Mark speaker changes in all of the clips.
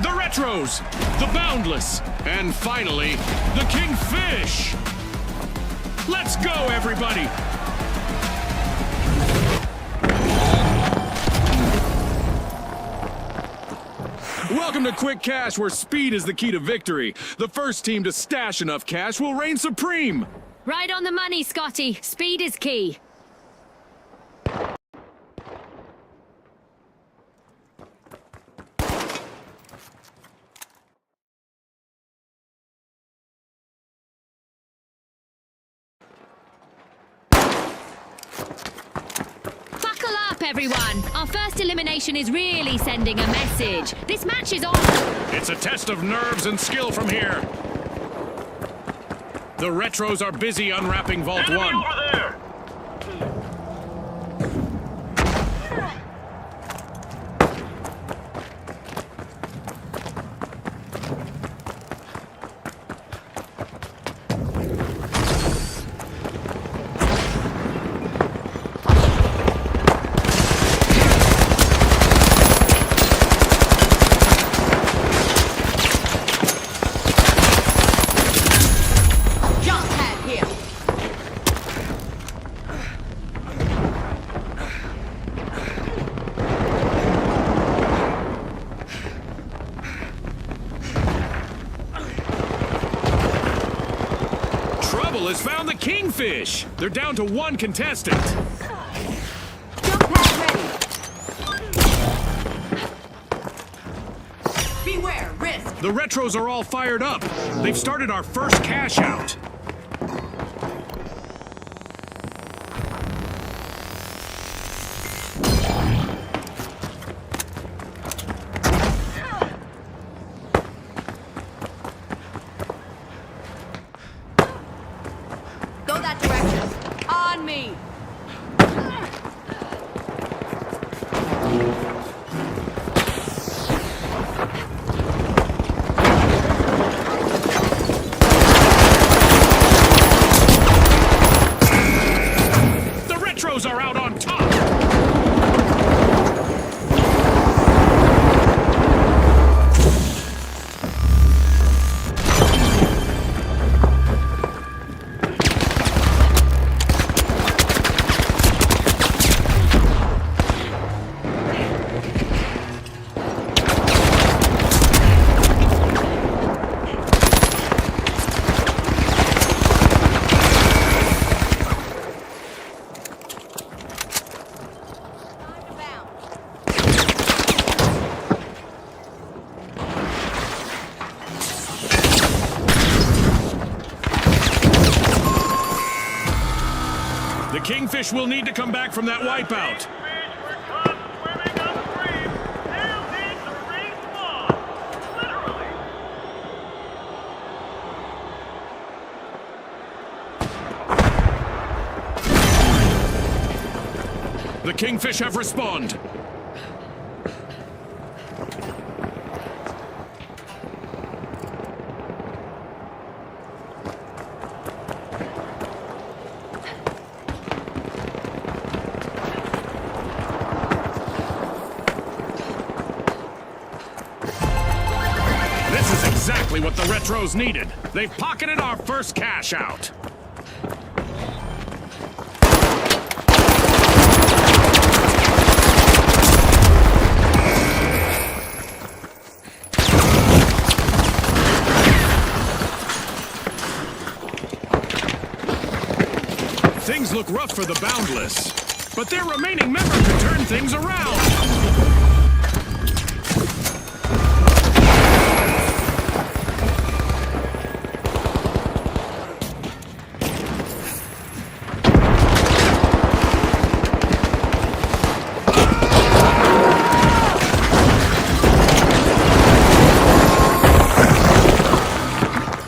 Speaker 1: the Retros, the Boundless, and finally, the Kingfish. Let's go, everybody! Welcome to Quick Cash, where speed is the key to victory. The first team to stash enough cash will reign supreme.
Speaker 2: Right on the money, Scotty. Speed is key. Buckle up, everyone. Our first elimination is really sending a message. This match is on.
Speaker 1: It's a test of nerves and skill from here. The Retros are busy unwrapping Vault 1.
Speaker 3: Over there!
Speaker 1: Has found the Kingfish. They're down to one contestant.
Speaker 4: Jump pad ready. Beware, risk.
Speaker 1: The Retros are all fired up. They've started our first cash out. Are out on top. The Kingfish will need to come back from that wipeout. The Kingfish have respawned. This is exactly what the Retros needed. They've pocketed our first cash out. Things look rough for the Boundless, but their remaining member can turn things around.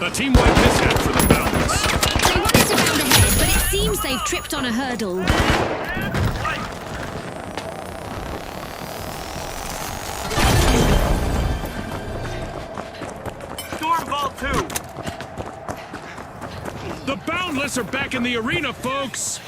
Speaker 1: A team-wide mishap for the Boundless.
Speaker 2: They wanted to round ahead, but it seems they've tripped on a hurdle.
Speaker 3: Storm Vault 2!
Speaker 1: The Boundless are back in the arena, folks!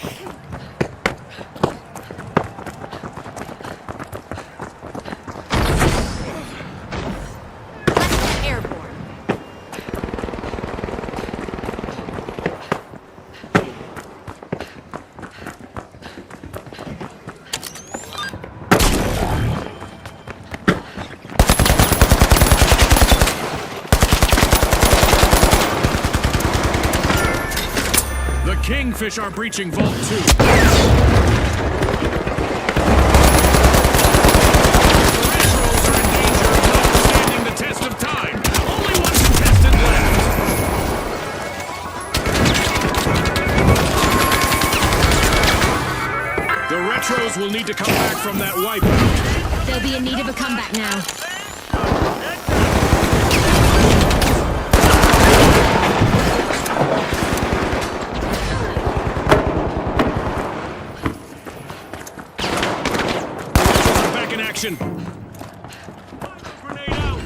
Speaker 1: Kingfish are breaching Vault 2. The Retros are in danger of not standing the test of time. Only one contestant left. The Retros will need to come back from that wipeout.
Speaker 2: They'll be in need of a comeback now.
Speaker 1: Back in action. Grenade out.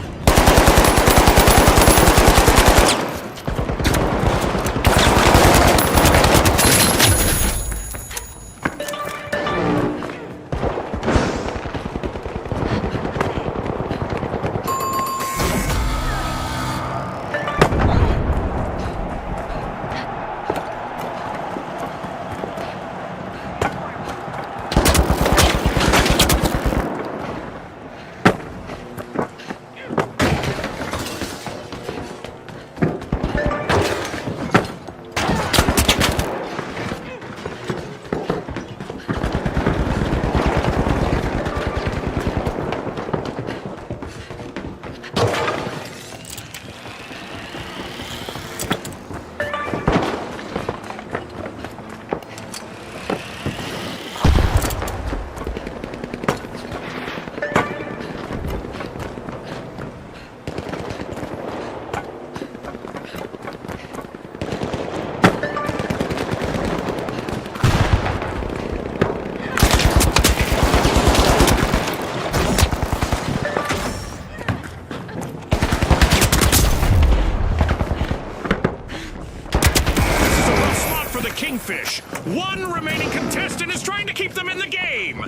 Speaker 1: Kingfish. One remaining contestant is trying to keep them in the game.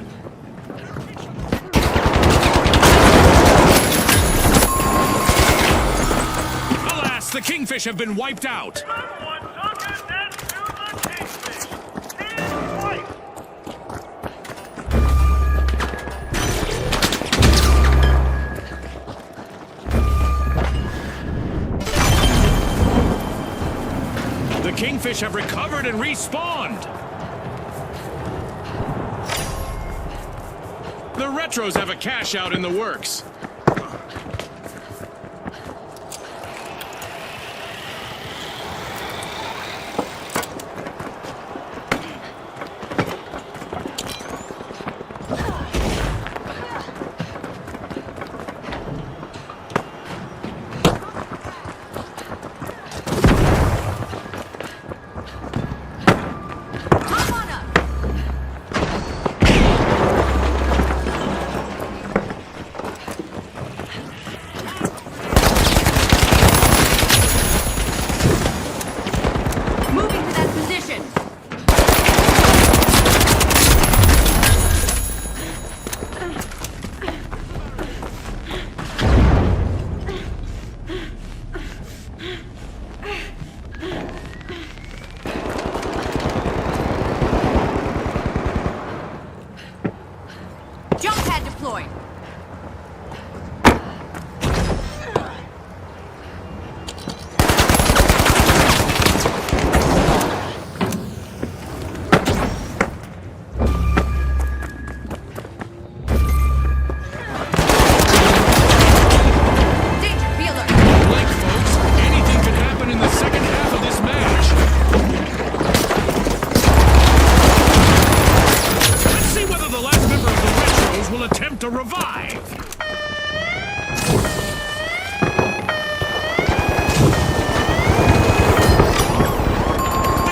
Speaker 1: Alas, the Kingfish have been wiped out. The Kingfish have recovered and respawned. The Retros have a cash out in the works. To revive. The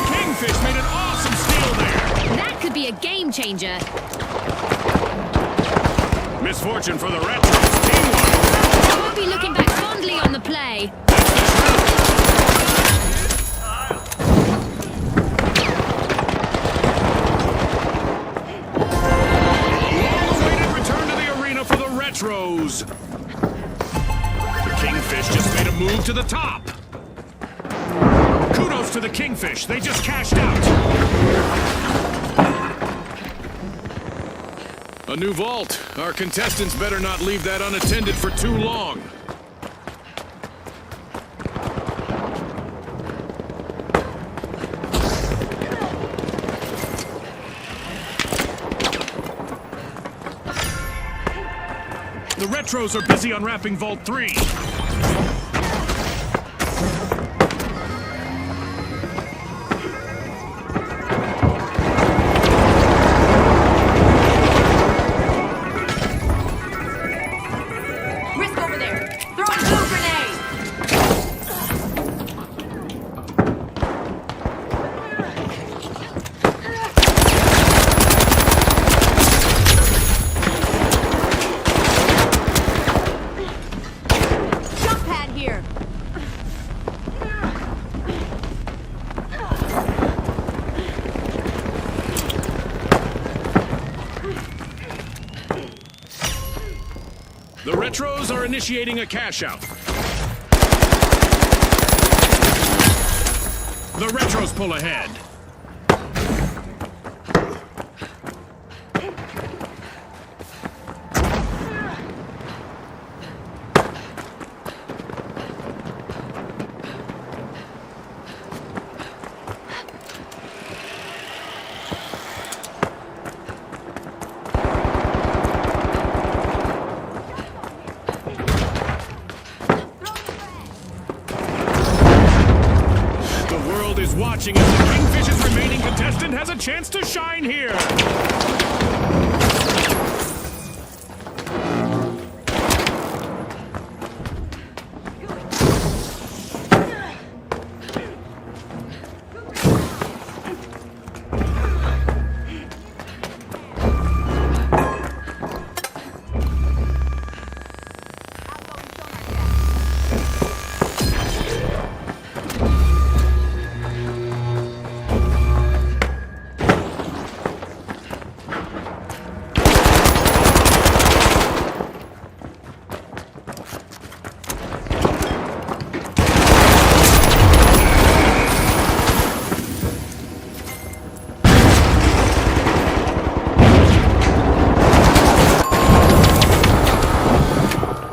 Speaker 1: Kingfish made an awesome steal there.
Speaker 2: That could be a game changer.
Speaker 1: Misfortune for the Retros. Teamwork.
Speaker 2: We'll be looking back fondly on the play. Retros. The Kingfish just made a move to the top. Kudos to the Kingfish. They just cashed out. A new vault. Our contestants better not leave that unattended for too long.
Speaker 1: The Retros are busy unwrapping Vault 3.
Speaker 4: Risk over there. Throwing blue grenade. Jump pad here.
Speaker 1: The Retros are initiating a cash out. The Retros pull ahead. The world is watching as the Kingfish's remaining contestant has a chance to shine here.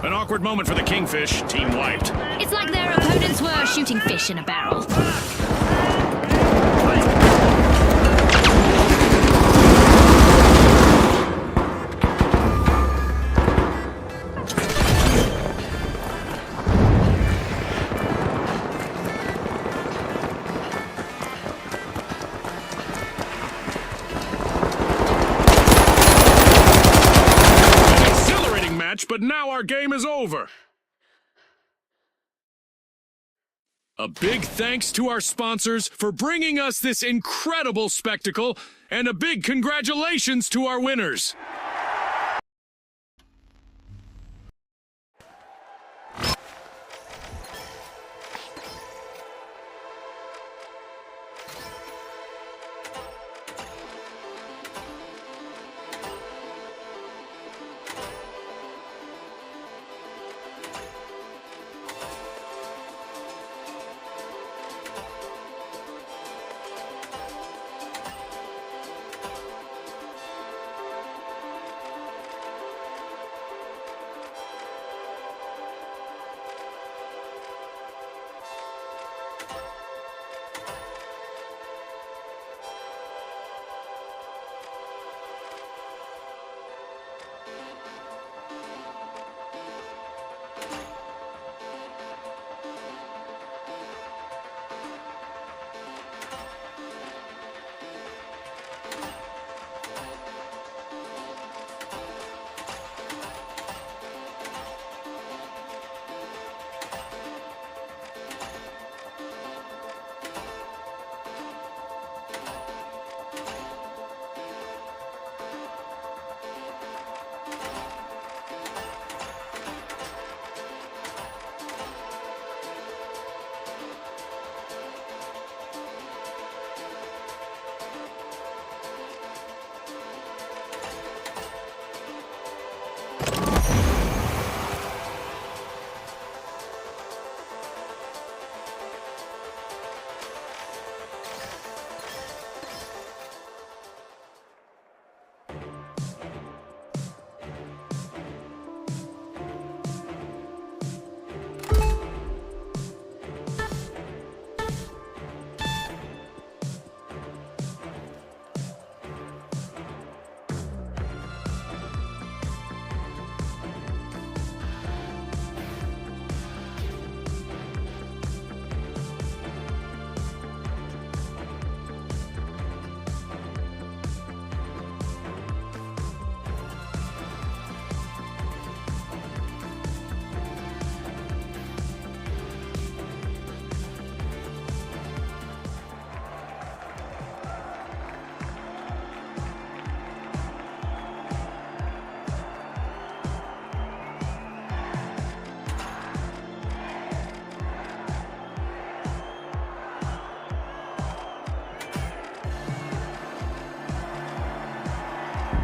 Speaker 1: An awkward moment for the Kingfish. Team wiped.
Speaker 2: It's like their opponents were shooting fish in a barrel.
Speaker 1: Exhilarating match, but now our game is over. A big thanks to our sponsors for bringing us this incredible spectacle, and a big congratulations to our winners.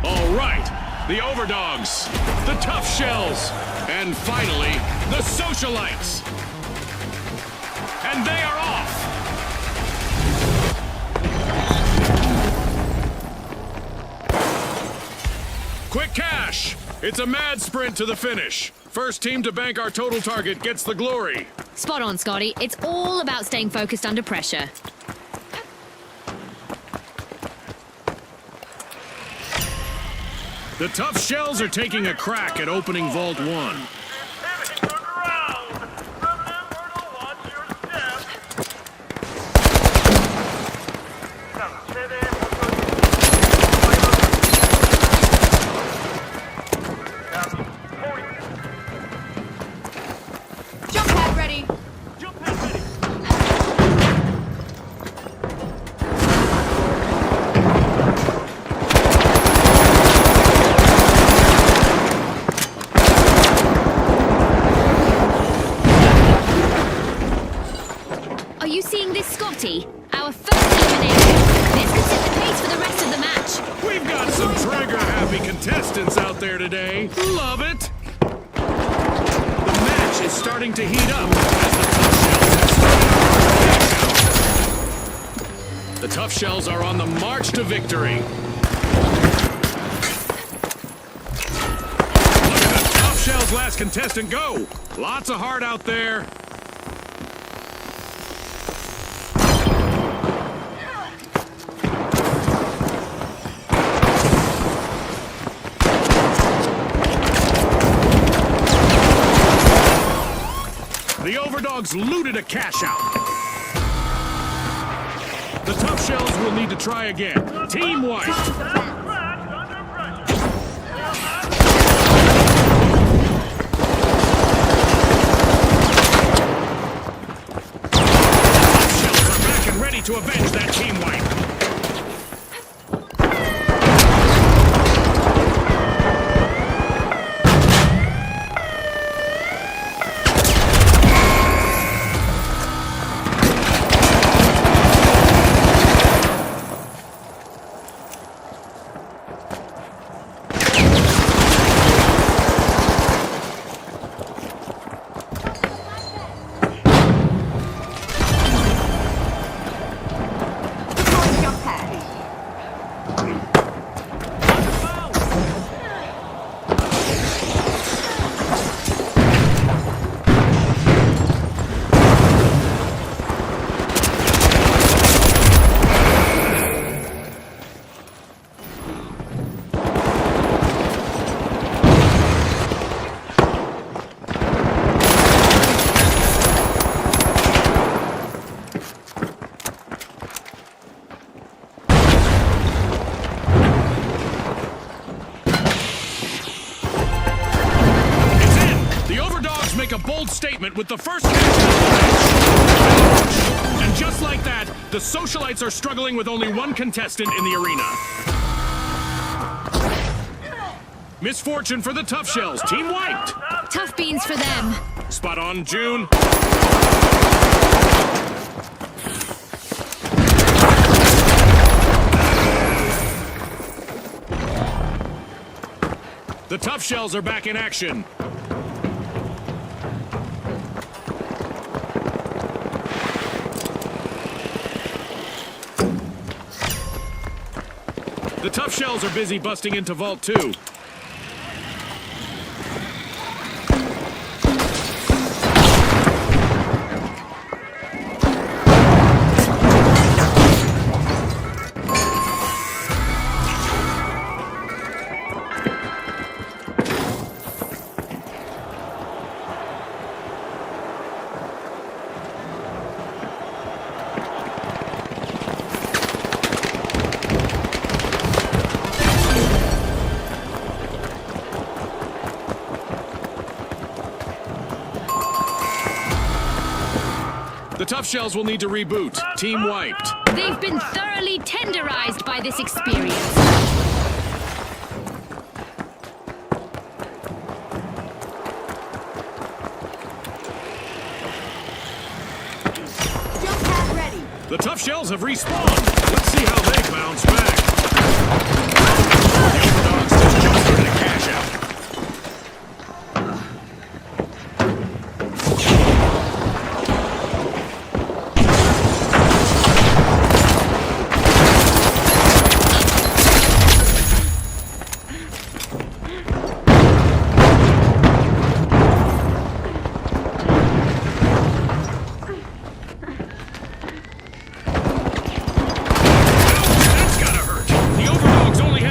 Speaker 1: All right, the overdogs, the tough shells, and finally, the socialites. And they are off. Quick cash. It's a mad sprint to the finish. First team to bank our total target gets the glory.
Speaker 2: Spot on, Scotty. It's all about staying focused under pressure.
Speaker 1: The tough shells are taking a crack at opening Vault 1.
Speaker 4: Jump pad ready.
Speaker 2: Are you seeing this, Scotty? Our first elimination. This could set the pace for the rest of the match.
Speaker 1: We've got some trigger-happy contestants out there today. Love it! The match is starting to heat up as the tough shells are on the march to victory. Look at the tough shells' last contestant go. Lots of heart out there. The overdogs looted a cash out. The tough shells will need to try again. Team white. Shells are back and ready to avenge that team wipe.
Speaker 4: Jump pad.
Speaker 1: Make a bold statement with the first catch of the match. And just like that, the socialites are struggling with only one contestant in the arena. Misfortune for the tough shells. Team wiped.
Speaker 2: Tough beans for them.
Speaker 1: Spot on, June. The tough shells are back in action. The tough shells are busy busting into Vault 2. The tough shells will need to reboot. Team wiped.
Speaker 2: They've been thoroughly tenderized by this experience.
Speaker 4: Jump pad ready.
Speaker 1: The tough shells have respawned. Let's see how they bounce back. The overdogs just jumped in a cash out.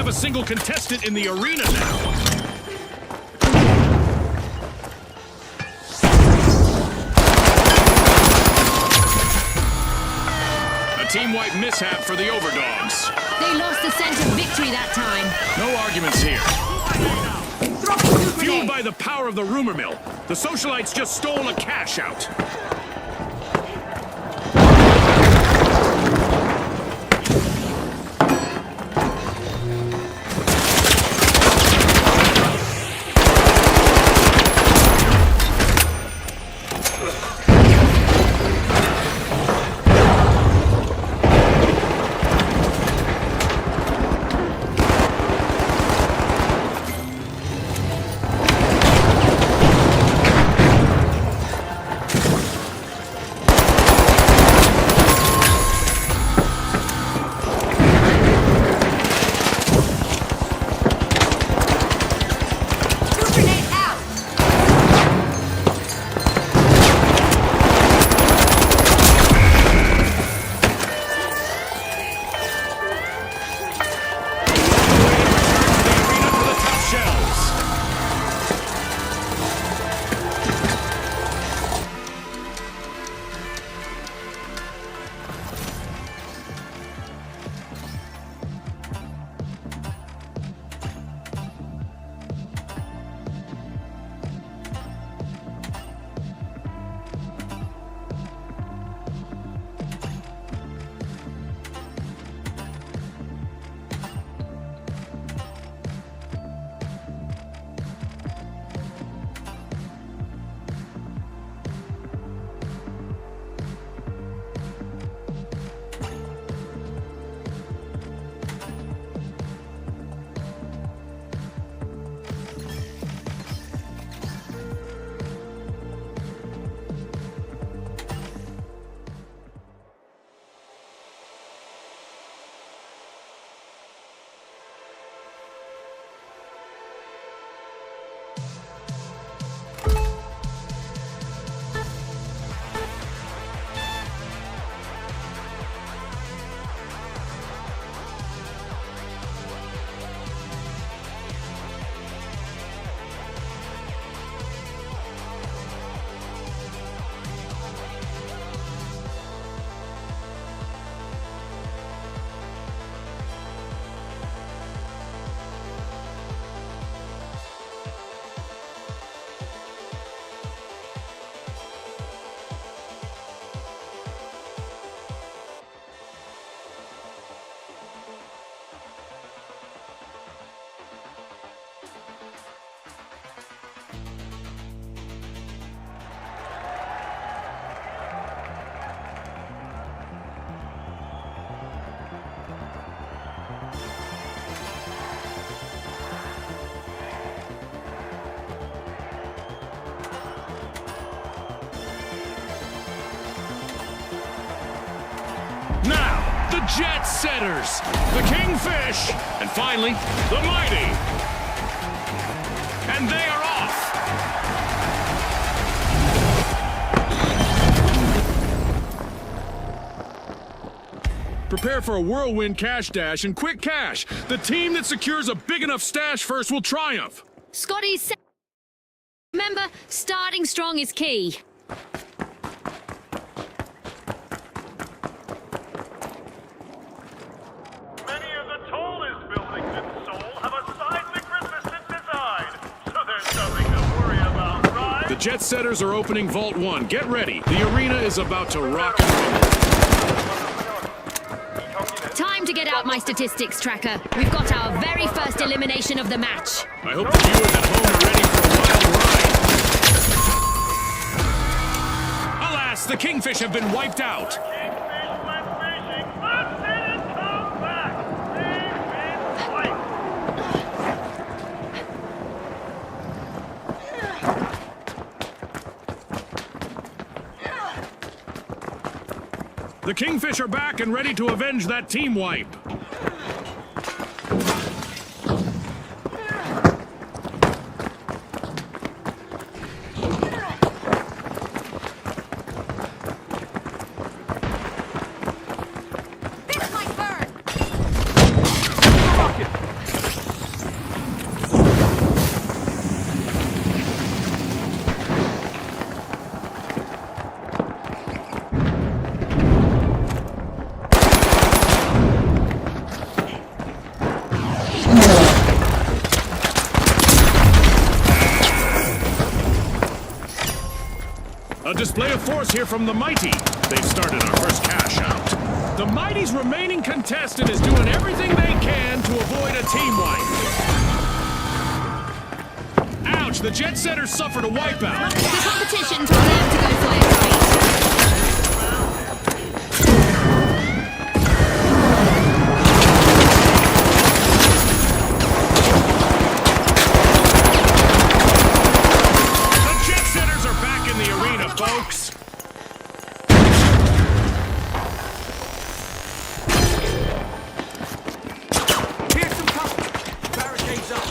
Speaker 1: Single contestant in the arena now. A team-wide mishap for the overdogs.
Speaker 2: They lost the sense of victory that time.
Speaker 1: No arguments here. Fueled by the power of the rumor mill, the socialites just stole a cash out. The Jet Setters, the Kingfish, and finally, the Mighty. And they are off. Prepare for a whirlwind cash dash and quick cash. The team that secures a big enough stash first will triumph.
Speaker 2: Scotty's. Remember, starting strong is key.
Speaker 1: The Jet Setters are opening Vault 1. Get ready. The arena is about to rock and roll.
Speaker 2: Time to get out my statistics tracker. We've got our very first elimination of the match.
Speaker 1: I hope the viewers at home are ready for a wild ride. Alas, the Kingfish have been wiped out. The Kingfish are back and ready to avenge that team wipe.
Speaker 4: This might burn!
Speaker 1: A display of force here from the Mighty. They've started our first cash out. The Mighty's remaining contestant is doing everything they can to avoid a team wipe. Ouch, the Jet Setters suffered a wipeout.
Speaker 2: The competition told them to go for their fight.
Speaker 1: The Jet Setters are back in the arena, folks.
Speaker 3: Here's some cover. Barricades up.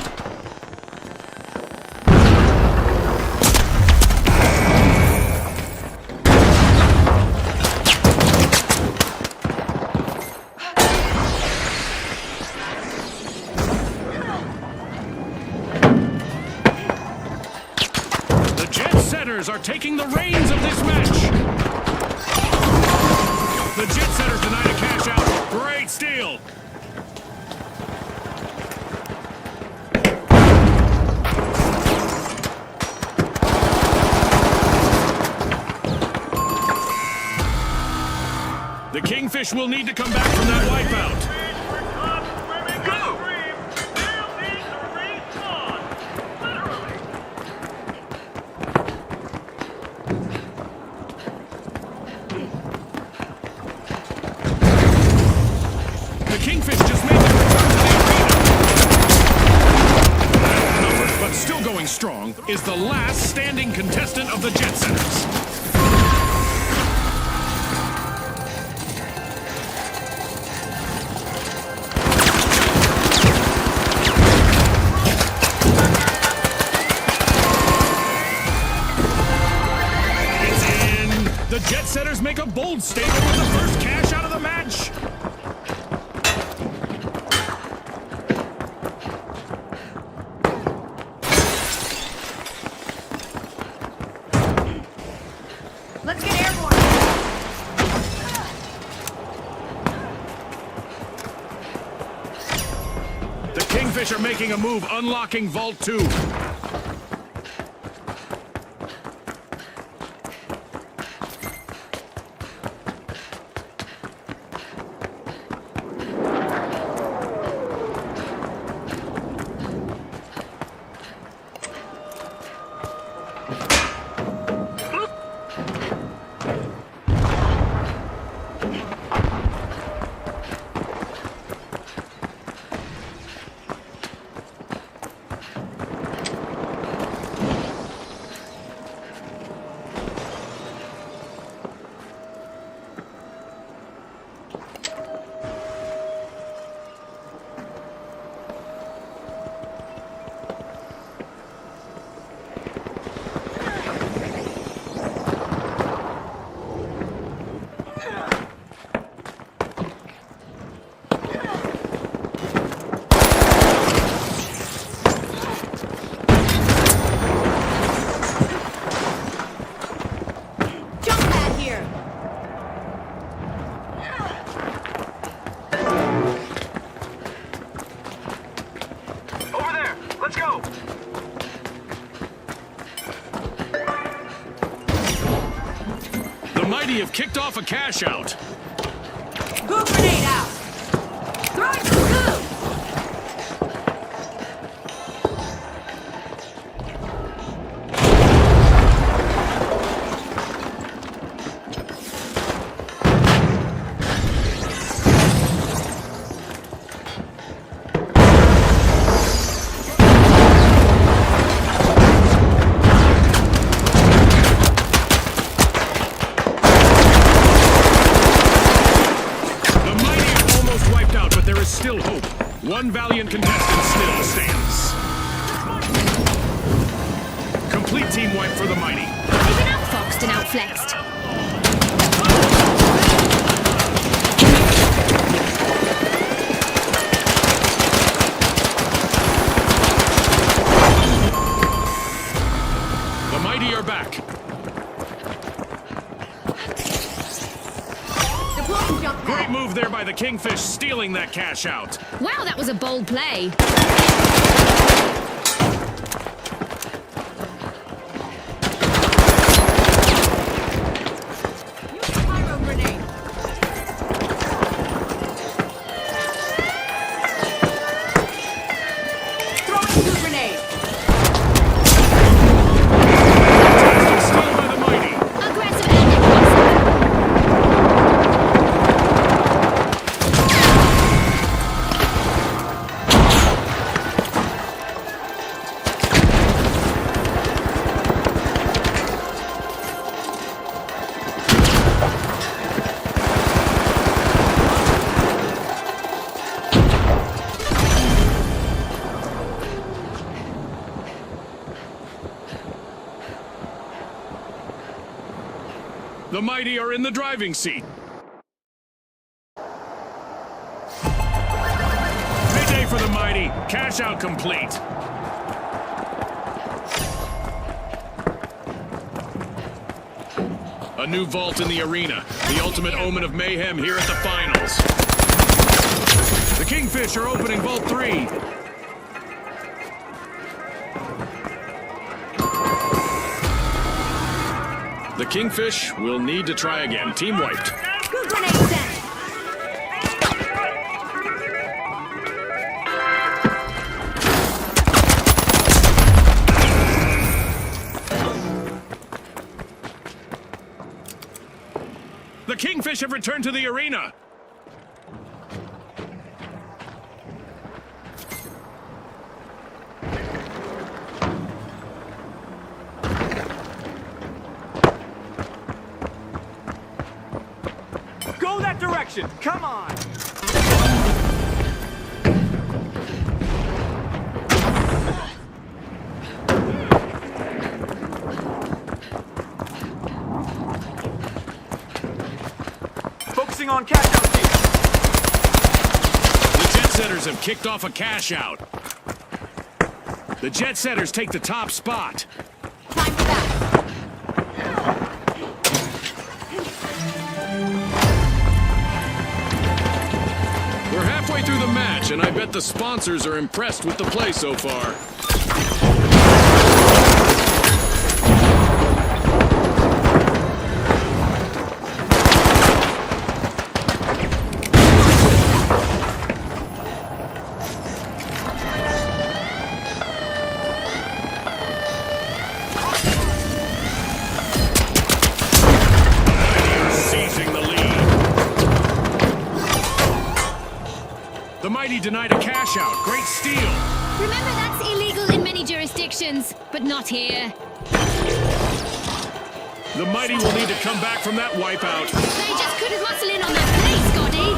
Speaker 1: The Jet Setters are taking the reins of this match. The Jet Setters denied a cash out. Great steal. The Kingfish will need to come back from that wipeout. The Kingfish just made their return to the arena. Outnumbered, but still going strong, is the last standing contestant of the Jet Setters. It's in. The Jet Setters make a bold statement with the first cash out of the match.
Speaker 4: Let's get airborne!
Speaker 1: The Kingfish are making a move, unlocking Vault 2.
Speaker 4: Jump pad here!
Speaker 3: Over there. Let's go.
Speaker 1: The Mighty have kicked off a cash out.
Speaker 4: Goo grenade out! Throwing some goo!
Speaker 1: is still hope. One valiant contestant still stands. Complete team wipe for the mighty.
Speaker 2: They've been outfoxed and outflexed.
Speaker 1: The mighty are back.
Speaker 4: Deploying jump
Speaker 1: Great
Speaker 4: pad.
Speaker 1: move there by the Kingfish, stealing that cash out.
Speaker 2: Wow, that was a bold play.
Speaker 4: Use the pyro grenade. Throwing goo grenade.
Speaker 1: Steal by the mighty.
Speaker 2: Aggressive and aggressive.
Speaker 1: The mighty are in the driving seat. Payday for the mighty. Cash out complete. A new vault in the arena. The ultimate omen of mayhem here at the finals. The Kingfish are opening Vault 3. The Kingfish will need to try again. Team wiped.
Speaker 4: Goo grenade set.
Speaker 1: The Kingfish have returned to the arena.
Speaker 3: Go that direction! Come on! Focusing on cash out here.
Speaker 1: The Jet Setters have kicked off a cash out. The Jet Setters take the top spot.
Speaker 4: Time for that.
Speaker 1: We're halfway through the match, and I bet the sponsors are impressed with the play so far. Seizing the lead. The mighty denied a cash out. Great steal.
Speaker 2: Remember, that's illegal in many jurisdictions, but not here.
Speaker 1: The mighty will need to come back from that wipeout.
Speaker 2: They just couldn't muscle in on that play, Scotty.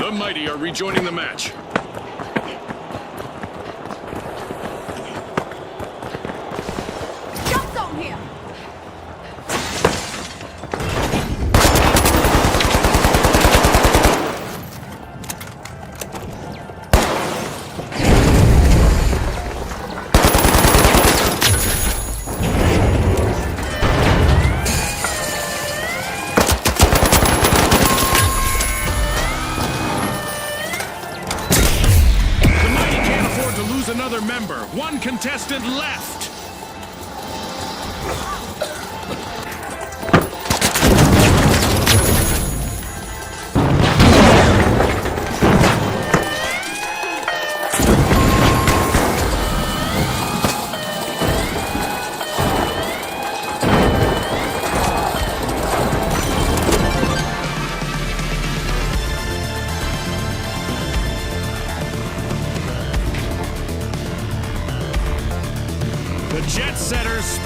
Speaker 1: The mighty are rejoining the match.
Speaker 4: Jump zone here.
Speaker 1: The mighty can't afford to lose another member. One contestant left. The Jet Setters.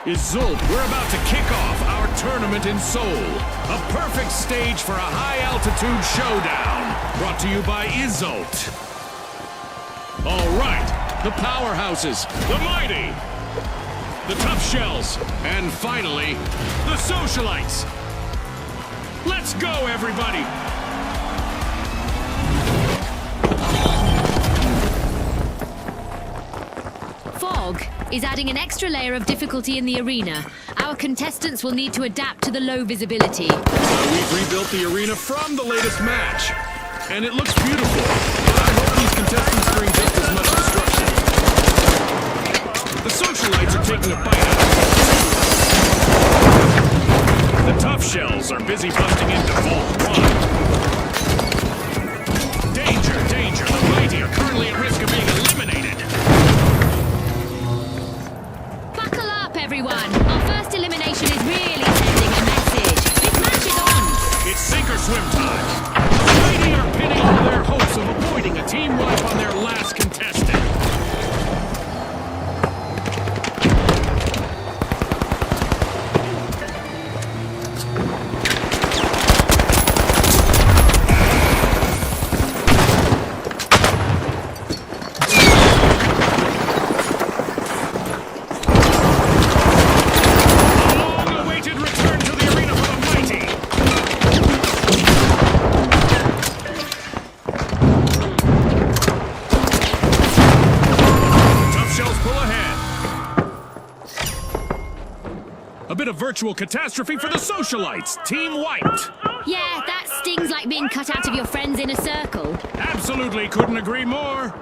Speaker 1: is Zulp. We're about to kick off our tournament in Seoul. A perfect stage for a high-altitude showdown. Brought to you by Izolt. All right, the powerhouses, the mighty, the tough shells, and finally, the socialites. Let's go, everybody!
Speaker 2: Fog is adding an extra layer of difficulty in the arena. Our contestants will need to adapt to the low visibility.
Speaker 1: We've rebuilt the arena from the latest match, and it looks beautiful. But I hope these contestants bring just as much destruction. The socialites are taking a bite out of it. The tough shells are busy busting into Vault 1. Danger, danger! The mighty are currently at risk of being eliminated.
Speaker 2: Buckle up, everyone. Our first elimination is really sending a message. This match is on.
Speaker 1: It's sink or swim time. The mighty are pinning all their hopes of avoiding a team wipe on their last contestant. Long-awaited return to the arena for the mighty. Tough shells pull ahead. A bit of virtual catastrophe for the socialites. Team wiped.
Speaker 2: Yeah, that stings like being cut out of your friends in a circle.
Speaker 1: Absolutely couldn't agree more.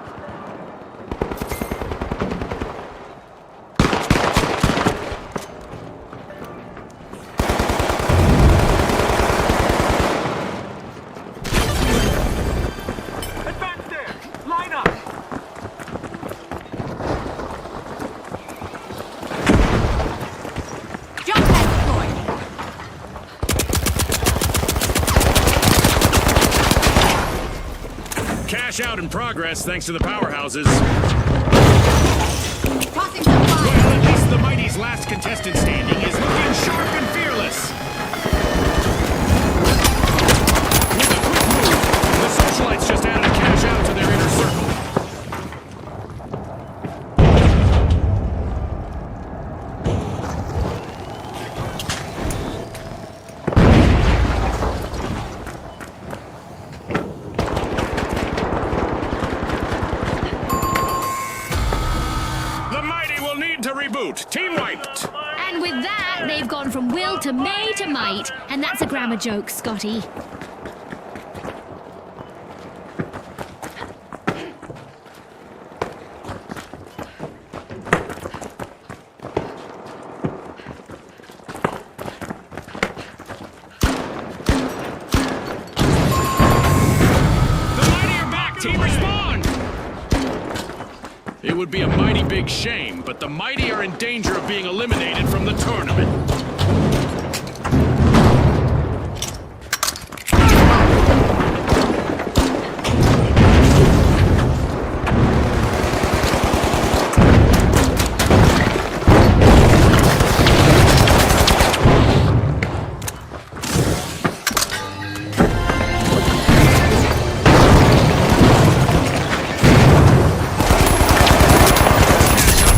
Speaker 3: Advance there! Line up!
Speaker 4: Jump pad deployed.
Speaker 1: Cash out in progress thanks to the powerhouses.
Speaker 4: Tossing some fire.
Speaker 1: Well, at least the mighty's last contestant standing is looking sharp and fearless. With a quick move, the socialites just added a cash out to their inner circle. The mighty will need to reboot. Team wiped.
Speaker 2: And with that, they've gone from will to may to might. And that's a grammar joke, Scotty.
Speaker 1: The mighty are back. Team respond. It would be a mighty big shame, but the mighty are in danger of being eliminated from the tournament.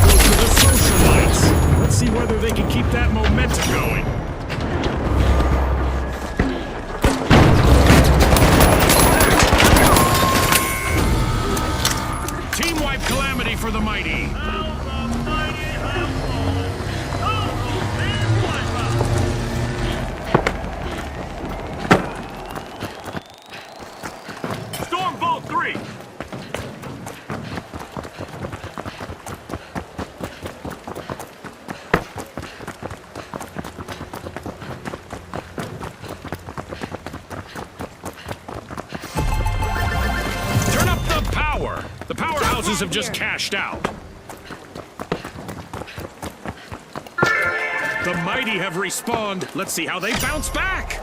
Speaker 1: Goes to the socialites. Let's see whether they can keep that momentum going. Team wipe calamity for the mighty.
Speaker 3: Storm Vault 3!
Speaker 1: Turn up the power. The powerhouses have just cashed out. The mighty have respawned. Let's see how they bounce back.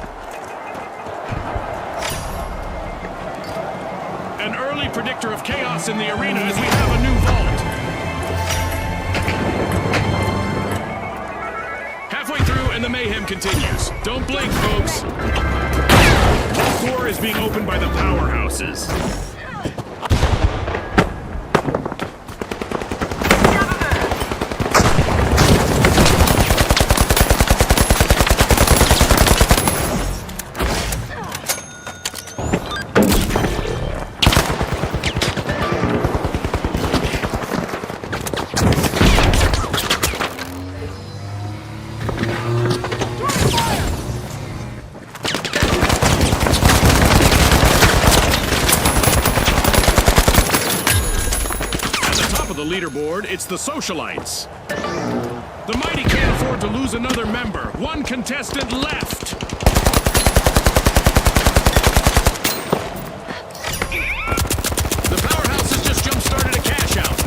Speaker 1: An early predictor of chaos in the arena as we have a new vault. mayhem continues. Don't blink, folks. Core is being opened by the powerhouses. Leaderboard, it's the socialites. The mighty can't afford to lose another member. One contestant left. The powerhouse has just jump-started a cash out.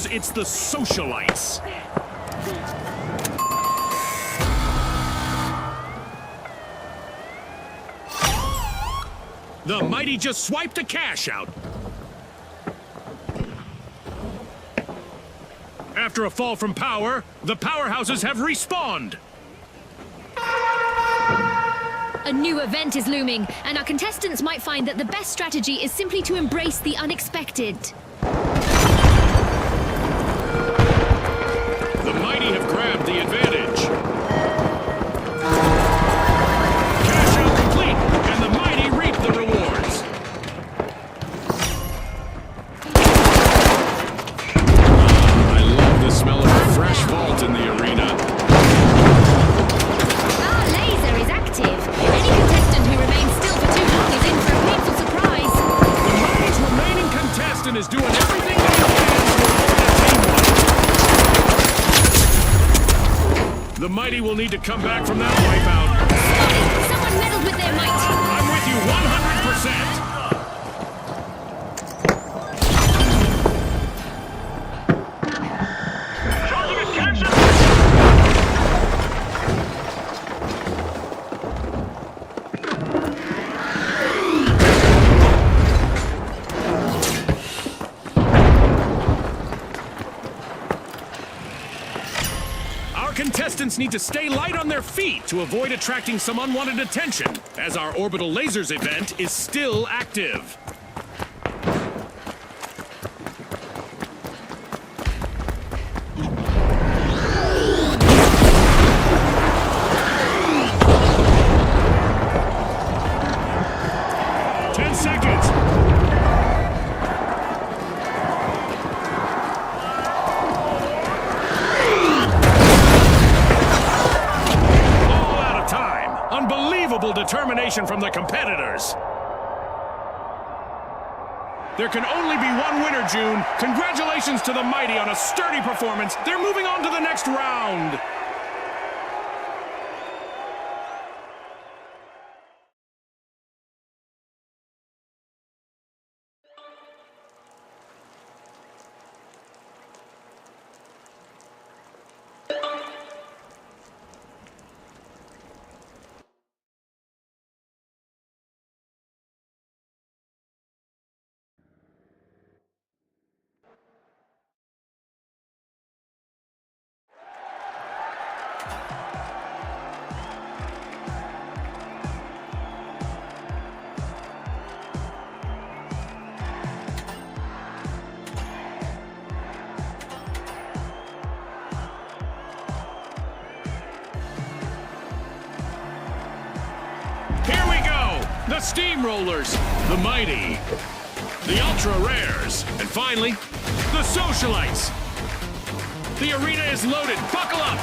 Speaker 1: It's the socialites. The mighty just swiped a cash out. After a fall from power, the powerhouses have respawned.
Speaker 2: A new event is looming, and our contestants might find that the best strategy is simply to embrace the unexpected.
Speaker 1: The mighty have grabbed the advantage. Cash out complete, and the mighty reap the rewards. I love the smell of a fresh vault in the arena.
Speaker 2: Our laser is active. Any contestant who remains still for too long is in for a painful surprise.
Speaker 1: The mighty's remaining contestant is doing everything that he can to avoid a team wipe. The mighty will need to come back from that wipeout.
Speaker 2: Someone meddled with their might.
Speaker 1: I'm with you 100%. Contestants need to stay light on their feet to avoid attracting some unwanted attention, as our orbital lasers event is still active. Determination from the competitors. There can only be one winner, June. Congratulations to the mighty on a sturdy performance. They're moving on to the next round. the Steamrollers, the Mighty, the Ultra Rares, and finally, the Socialites. The arena is loaded. Buckle up!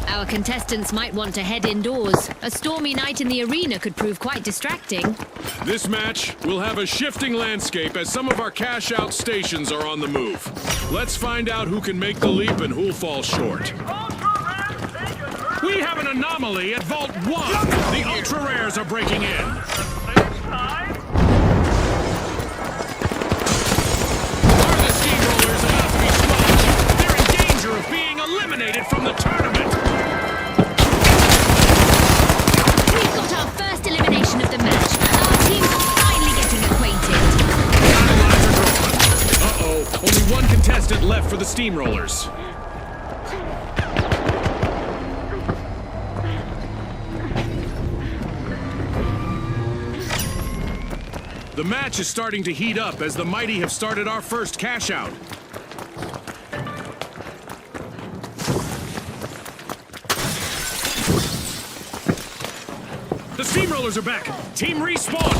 Speaker 2: Our contestants might want to head indoors. A stormy night in the arena could prove quite distracting.
Speaker 1: This match will have a shifting landscape as some of our cash-out stations are on the move. Let's find out who can make the leap and who'll fall short. We have an anomaly at Vault 1. The Ultra Rares are breaking in. Are the Steamrollers about to be squashed? They're in danger of being eliminated from the tournament.
Speaker 2: We've got our first elimination of the match. Our teams are finally getting acquainted.
Speaker 1: Lines are drawn. Uh-oh. Only one contestant left for the Steamrollers. The match is starting to heat up as the Mighty have started our first cash-out. The Steamrollers are back. Team respawn.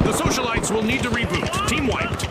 Speaker 1: The Socialites will need to reboot. Team wiped.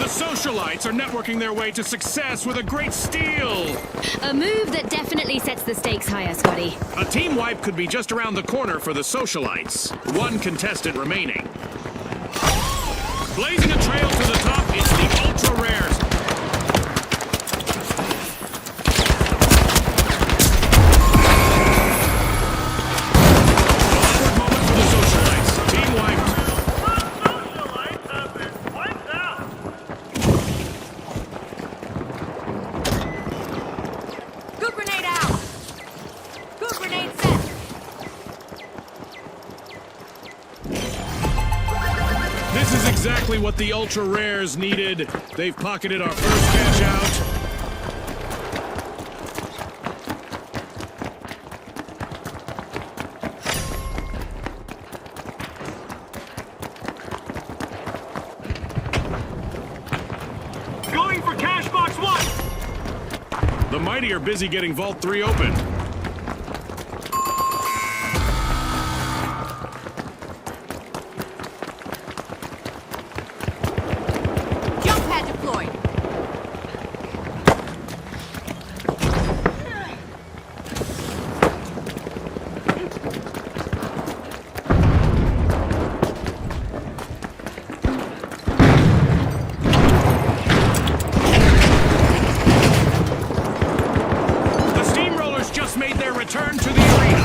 Speaker 1: Socialites are networking their way to success with a great steal.
Speaker 2: A move that definitely sets the stakes higher, Scotty.
Speaker 1: A team wipe could be just around the corner for the Socialites. One contestant remaining. Blazing a trail to the top, it's the Ultra Rares. Awkward moment for the Socialites. Team wiped. This is exactly what the Ultra Rares needed. They've pocketed our first cash out.
Speaker 3: Going for cash box 1!
Speaker 1: The Mighty are busy getting Vault 3 open. Made their return to the arena.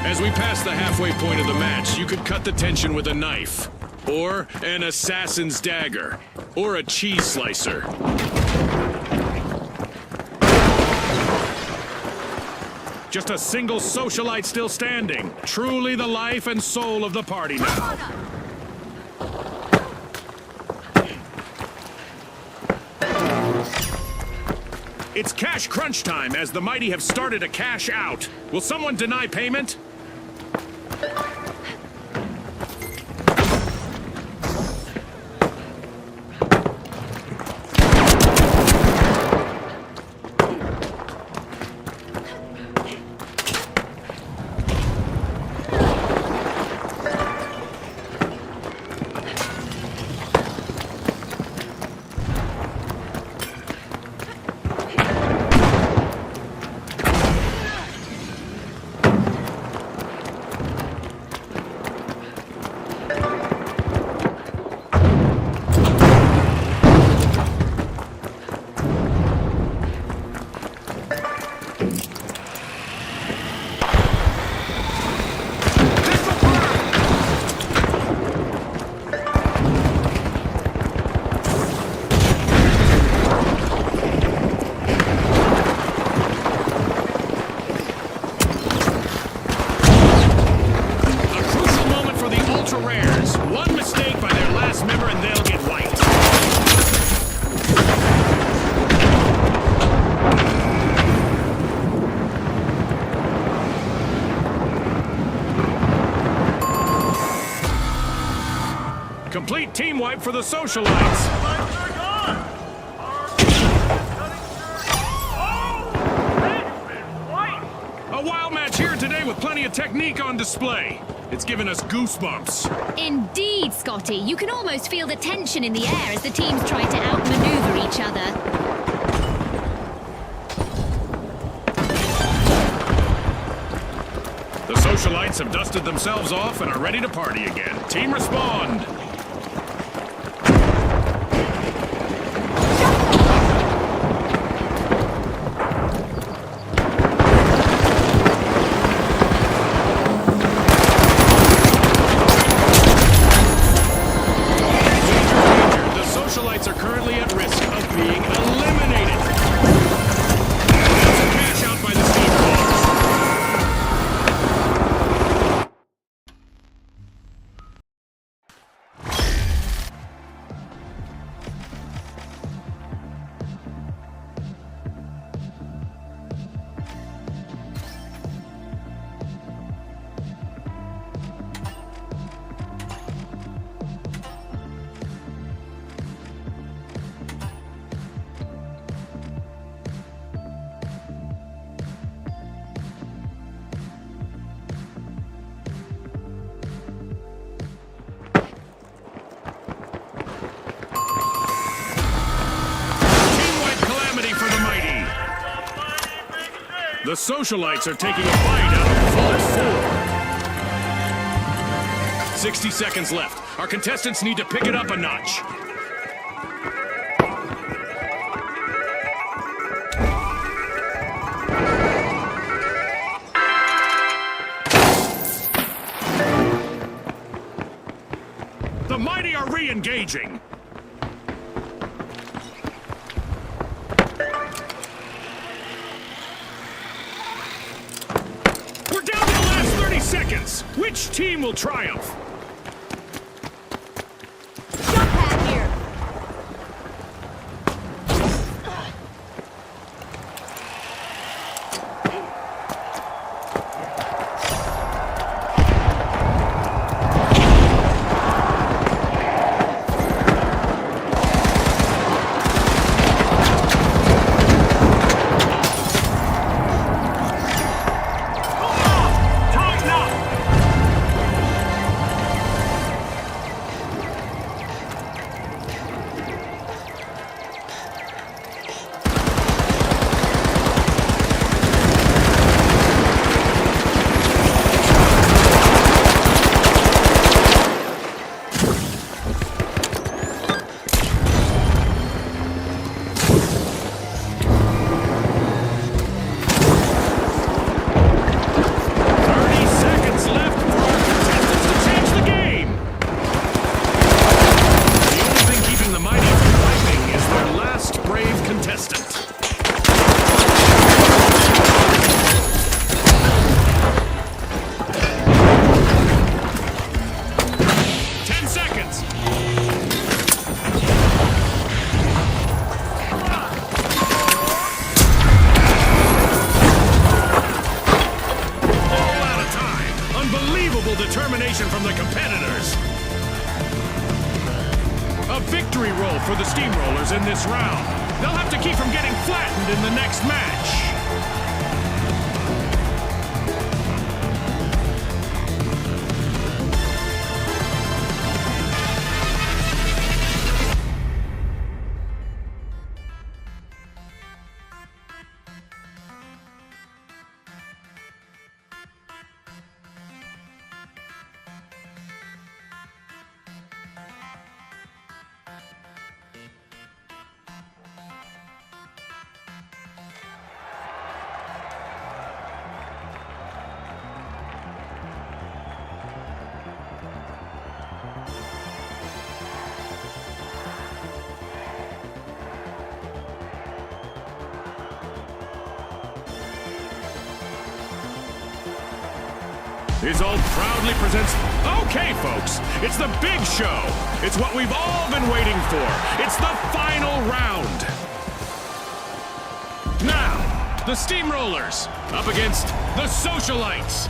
Speaker 1: As we pass the halfway point of the match, you could cut the tension with a knife, or an assassin's dagger, or a cheese slicer. Just a single socialite still standing. Truly the life and soul of the party now. It's cash crunch time as the mighty have started to cash out. Will someone deny payment? Complete team wipe for the socialites. A wild match here today with plenty of technique on display. It's given us goosebumps.
Speaker 2: Indeed, Scotty. You can almost feel the tension in the air as the teams try to outmaneuver each other.
Speaker 1: The socialites have dusted themselves off and are ready to party again. Team respond. The socialites are taking a bite out of Vault 4. 60 seconds left. Our contestants need to pick it up a notch. The mighty are re-engaging. Seconds. Which team will triumph?
Speaker 4: Jump pad here.
Speaker 1: victory roll for the Steamrollers in this round. They'll have to keep from getting flattened in the next match. Isolde proudly presents... Okay, folks, it's the big show. It's what we've all been waiting for. It's the final round. Now, the Steamrollers up against the Socialites.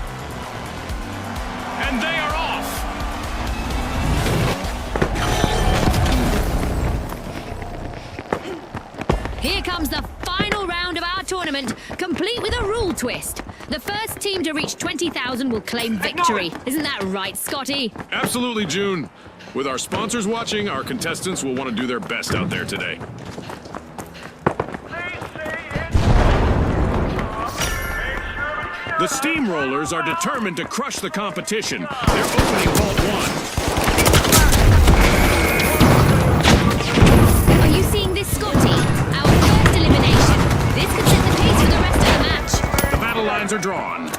Speaker 1: And they are off.
Speaker 2: Here comes the final round of our tournament, complete with a rule twist. The first team to reach 20,000 will claim victory. Isn't that right, Scotty?
Speaker 1: Absolutely, June. With our sponsors watching, our contestants will want to do their best out there today. The Steamrollers are determined to crush the competition. They're opening Vault 1.
Speaker 2: Are you seeing this, Scotty? Our first elimination. This could set the pace for the rest of the match.
Speaker 1: The battle lines are drawn.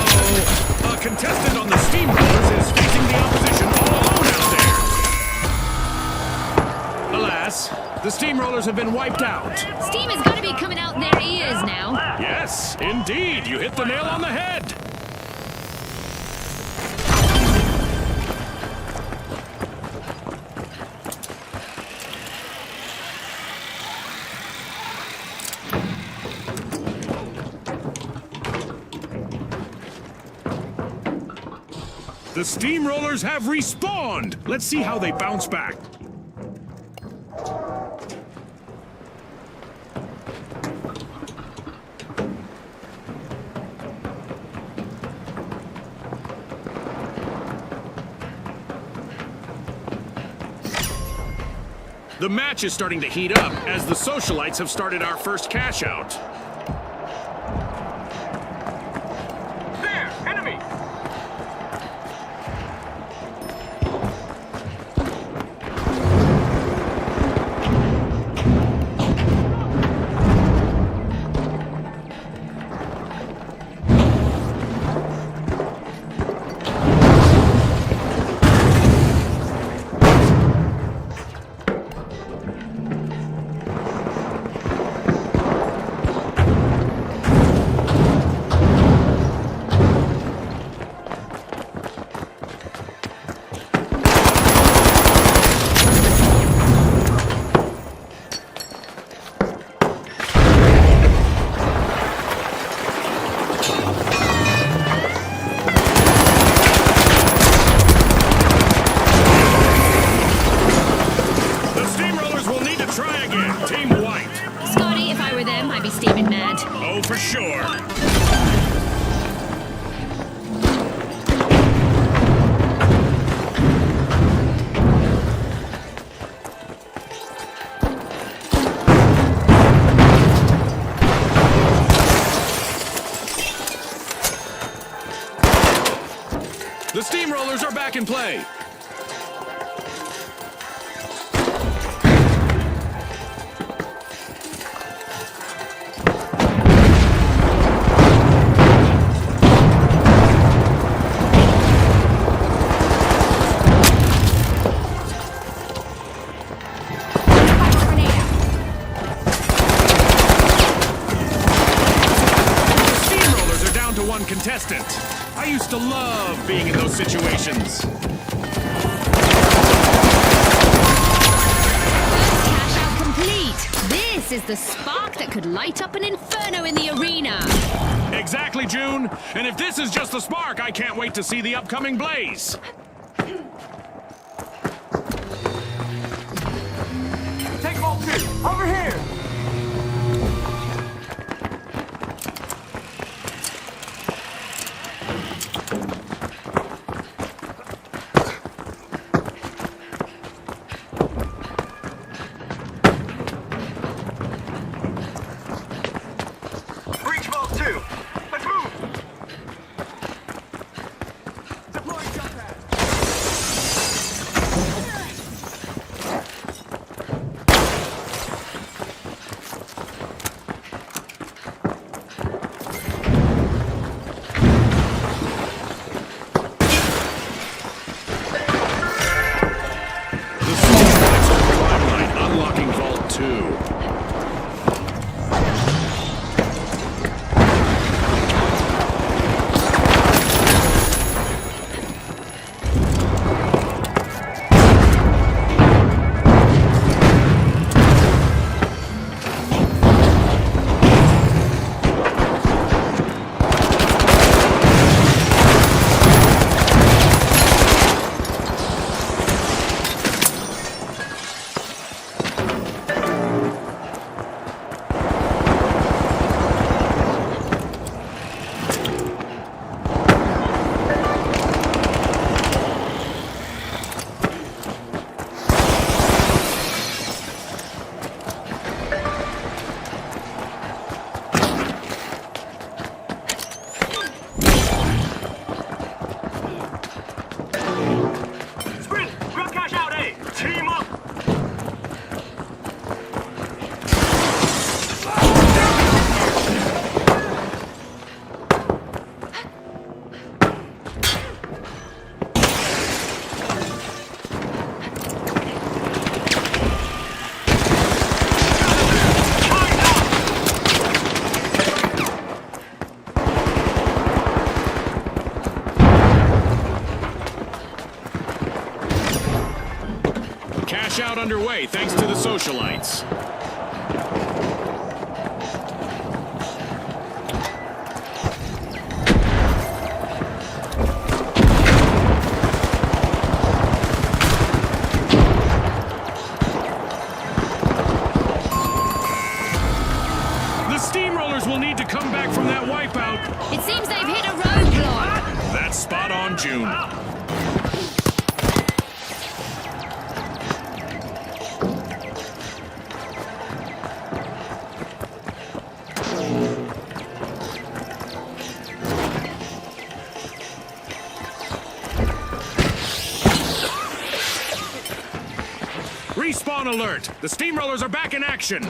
Speaker 1: Uh-oh. A contestant on the Steamrollers is facing the opposition all alone out there. Alas, the Steamrollers have been wiped out.
Speaker 2: Steam has got to be coming out their ears now.
Speaker 1: Yes, indeed. You hit the nail on the head. The Steamrollers have respawned! Let's see how they bounce back. The match is starting to heat up as the Socialites have started our first cash out.
Speaker 3: There! Enemy!
Speaker 2: I'd be steaming mad.
Speaker 1: Oh, for sure. The Steamrollers are back in play. One contestant. I used to love being in those situations.
Speaker 2: Cash out complete. This is the spark that could light up an inferno in the arena.
Speaker 1: Exactly, June. And if this is just the spark, I can't wait to see the upcoming blaze.
Speaker 3: Over here!
Speaker 5: Breach vault 2. Let's move!
Speaker 3: Deploying jump pad!
Speaker 1: The Socialites are in limelight, unlocking Vault 2.
Speaker 5: Sprint! Grab cash out A! Team up!
Speaker 1: Cash out underway thanks to the Socialites. The Steamrollers will need to come back from that wipeout.
Speaker 2: It seems they've hit a roadblock.
Speaker 1: That's spot on, June. Respawn alert! The Steamrollers are back in action!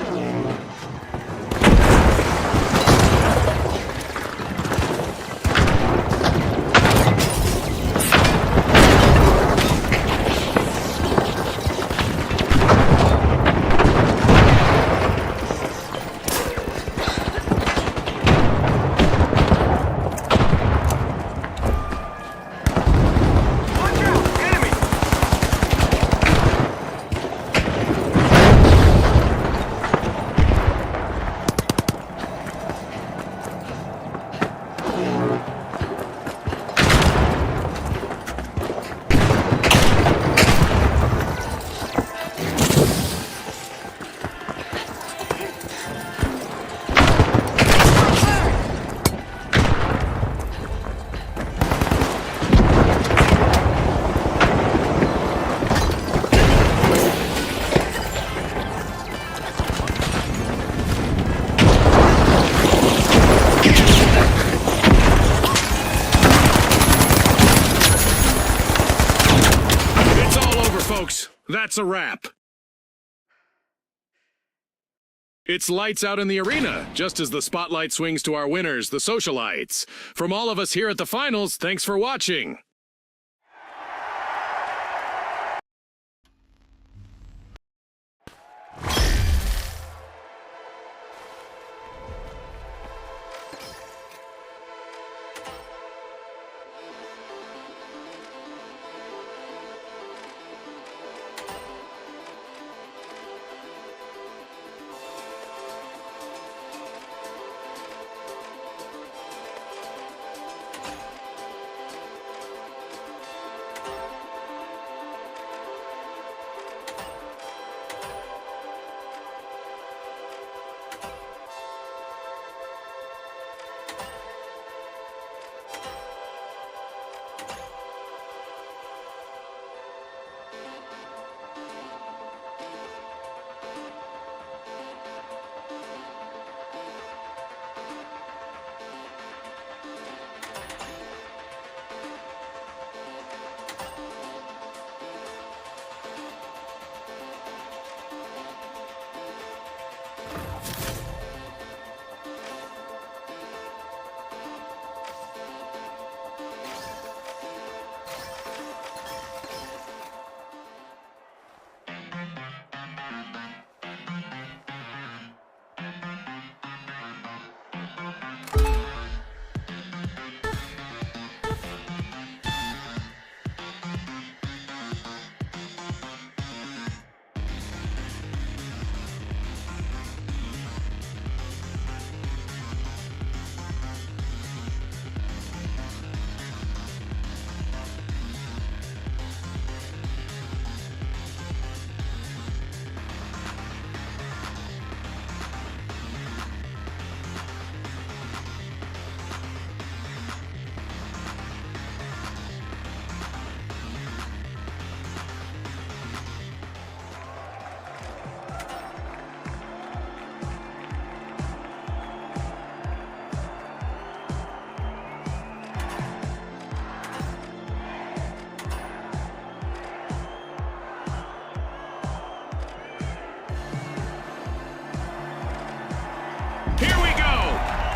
Speaker 5: Watch out! Enemy!
Speaker 1: It's all over, folks. That's a wrap. It's lights out in the arena, just as the spotlight swings to our winners, the Socialites. From all of us here at the Finals, thanks for watching.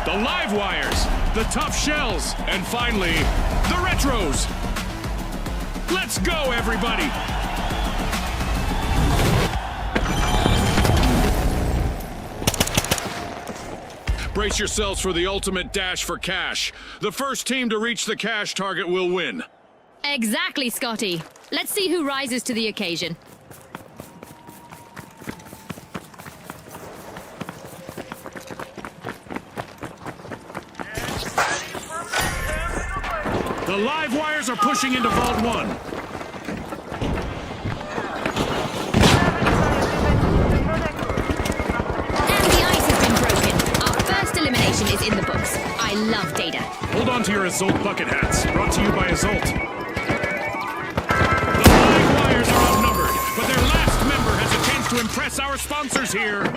Speaker 1: the live wires, the tough shells, and finally, the retros. Let's go, everybody! Brace yourselves for the ultimate dash for cash. The first team to reach the cash target will win.
Speaker 2: Exactly, Scotty. Let's see who rises to the occasion.
Speaker 1: The live wires are pushing into Vault 1.
Speaker 2: And the ice has been broken. Our first elimination is in the books. I love data.
Speaker 1: Hold on to your Azolt bucket hats. Brought to you by Azolt. The live wires are outnumbered, but their last member has a chance to impress our sponsors here.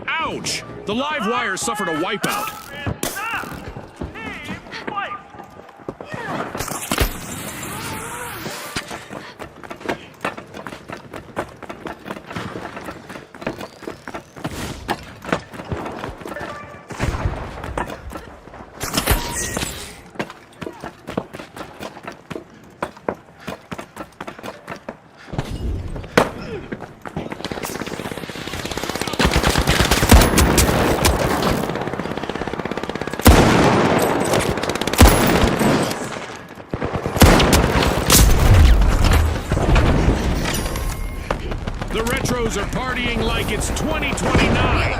Speaker 1: Ouch! The live wires suffered a wipeout. The retros are partying like it's 2029.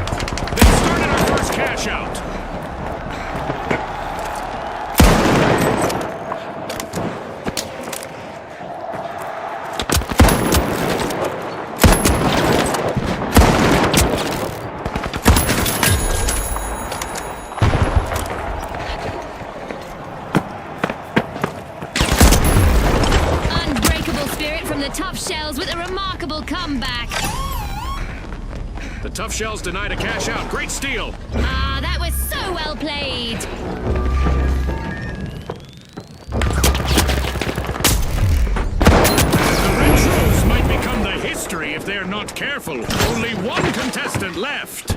Speaker 1: They started our first cash out.
Speaker 2: Unbreakable spirit from the tough shells with a remarkable comeback.
Speaker 1: The tough shells denied a cash out. Great steal.
Speaker 2: Ah, that was so well played.
Speaker 1: The retros might become the history if they're not careful. Only one contestant left.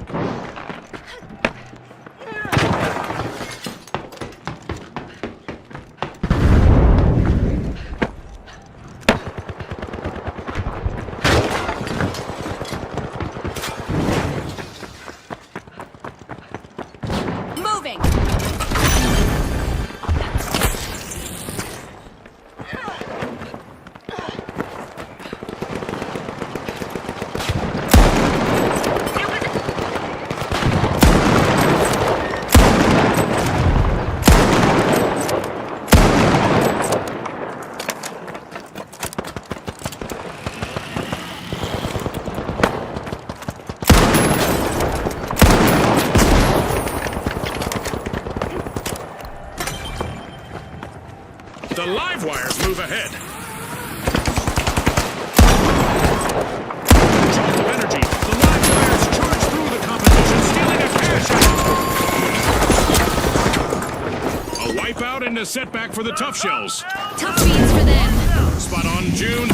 Speaker 4: Moving!
Speaker 1: The live wires move ahead. Jolt of energy. The live wires charge through the competition, stealing a cash out. A wipeout and a setback for the tough shells.
Speaker 2: Tough beats for them.
Speaker 1: Spot on, June.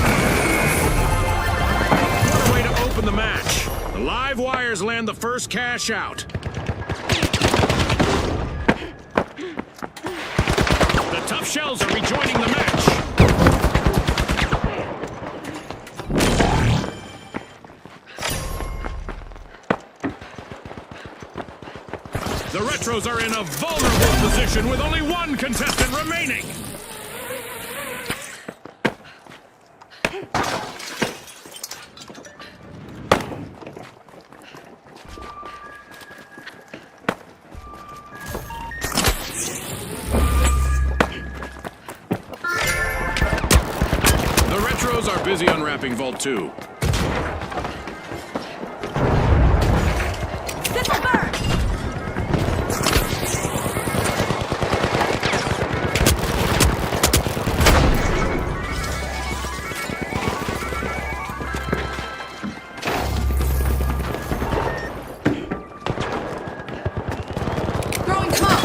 Speaker 1: What a way to open the match. The live wires land the first cash out. The tough shells are rejoining the match. The retros are in a vulnerable position with only one contestant remaining. The retros are busy unwrapping Vault 2.
Speaker 4: This'll burn! Throwing smoke!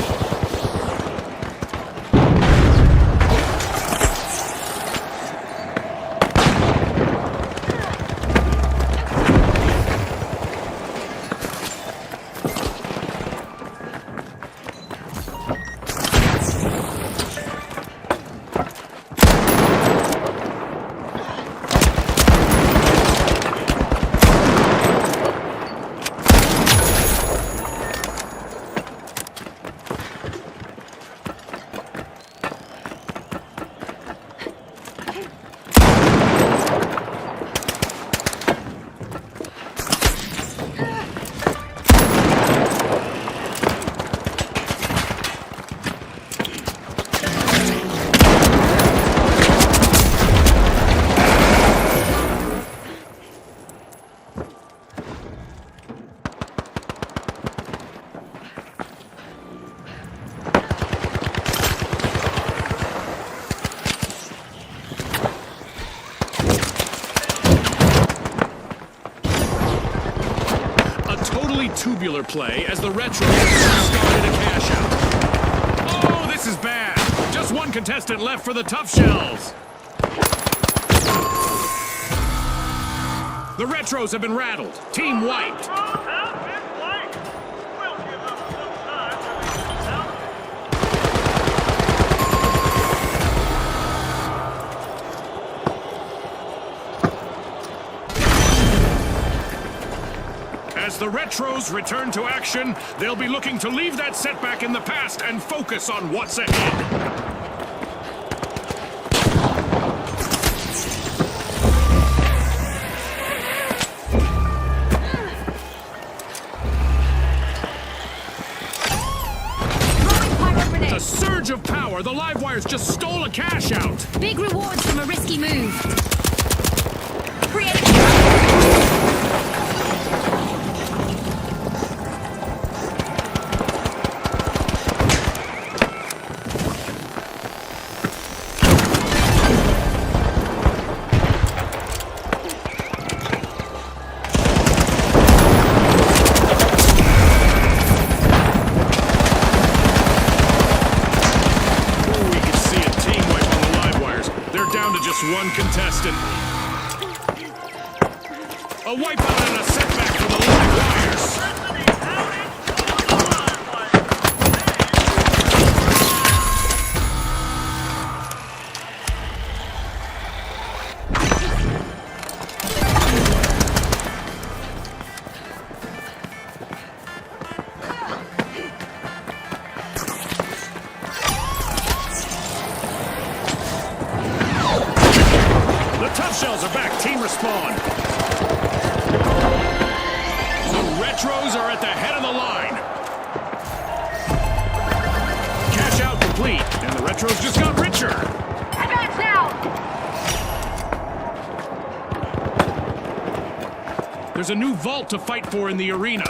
Speaker 1: tubular play as the Retros started a cash out. Oh, this is bad. Just one contestant left for the Tough Shells. The Retros have been rattled. Team wiped. As the Retros return to action, they'll be looking to leave that setback in the past and focus on what's ahead. A surge of power! The live wires just stole a cash out!
Speaker 2: Big rewards from a risky move.
Speaker 1: One contestant. A wipeout and a setback for the live wires. Tough Shells are back. Team respawn. The Retros are at the head of the line. Cash out complete, and the Retros just got richer.
Speaker 4: Advance now!
Speaker 1: There's a new vault to fight for in the arena.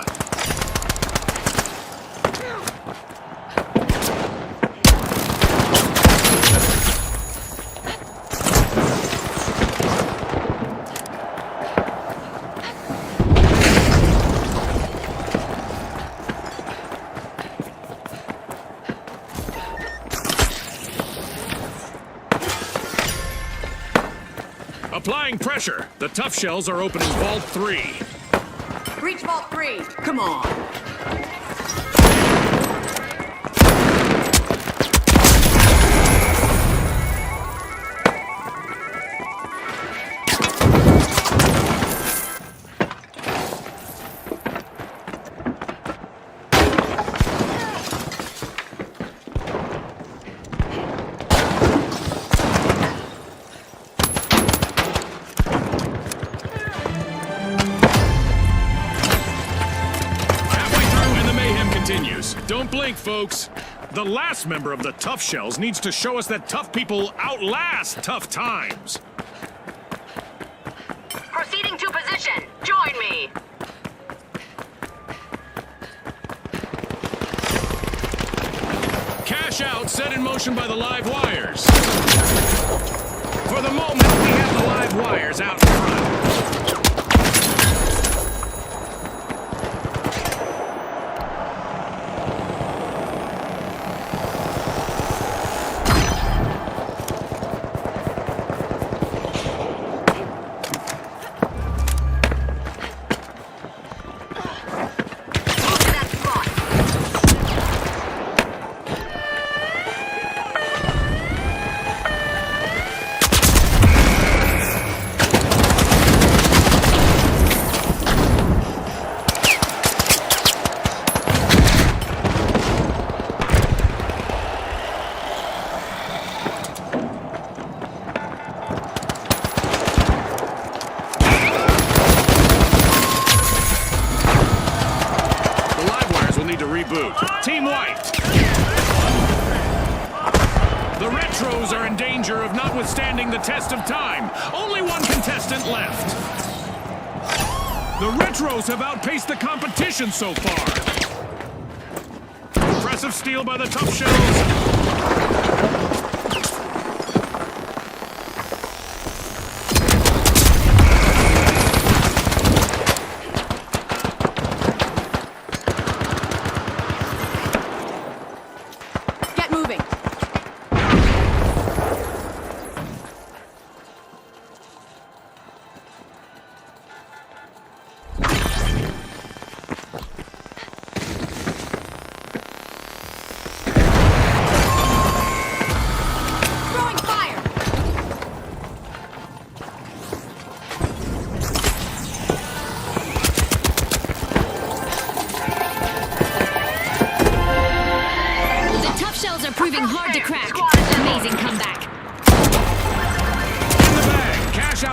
Speaker 1: Applying pressure. The Tough Shells are opening Vault 3.
Speaker 4: Reach Vault 3. Come on.
Speaker 1: Don't blink, folks. The last member of the Tough Shells needs to show us that tough people outlast tough times.
Speaker 4: Proceeding to position. Join me.
Speaker 1: Cash out set in motion by the live wires. For the moment, we have the live wires out in front. Team wiped. The Retros are in danger of not withstanding the test of time. Only one contestant left. The Retros have outpaced the competition so far. Impressive steal by the Tough Shells.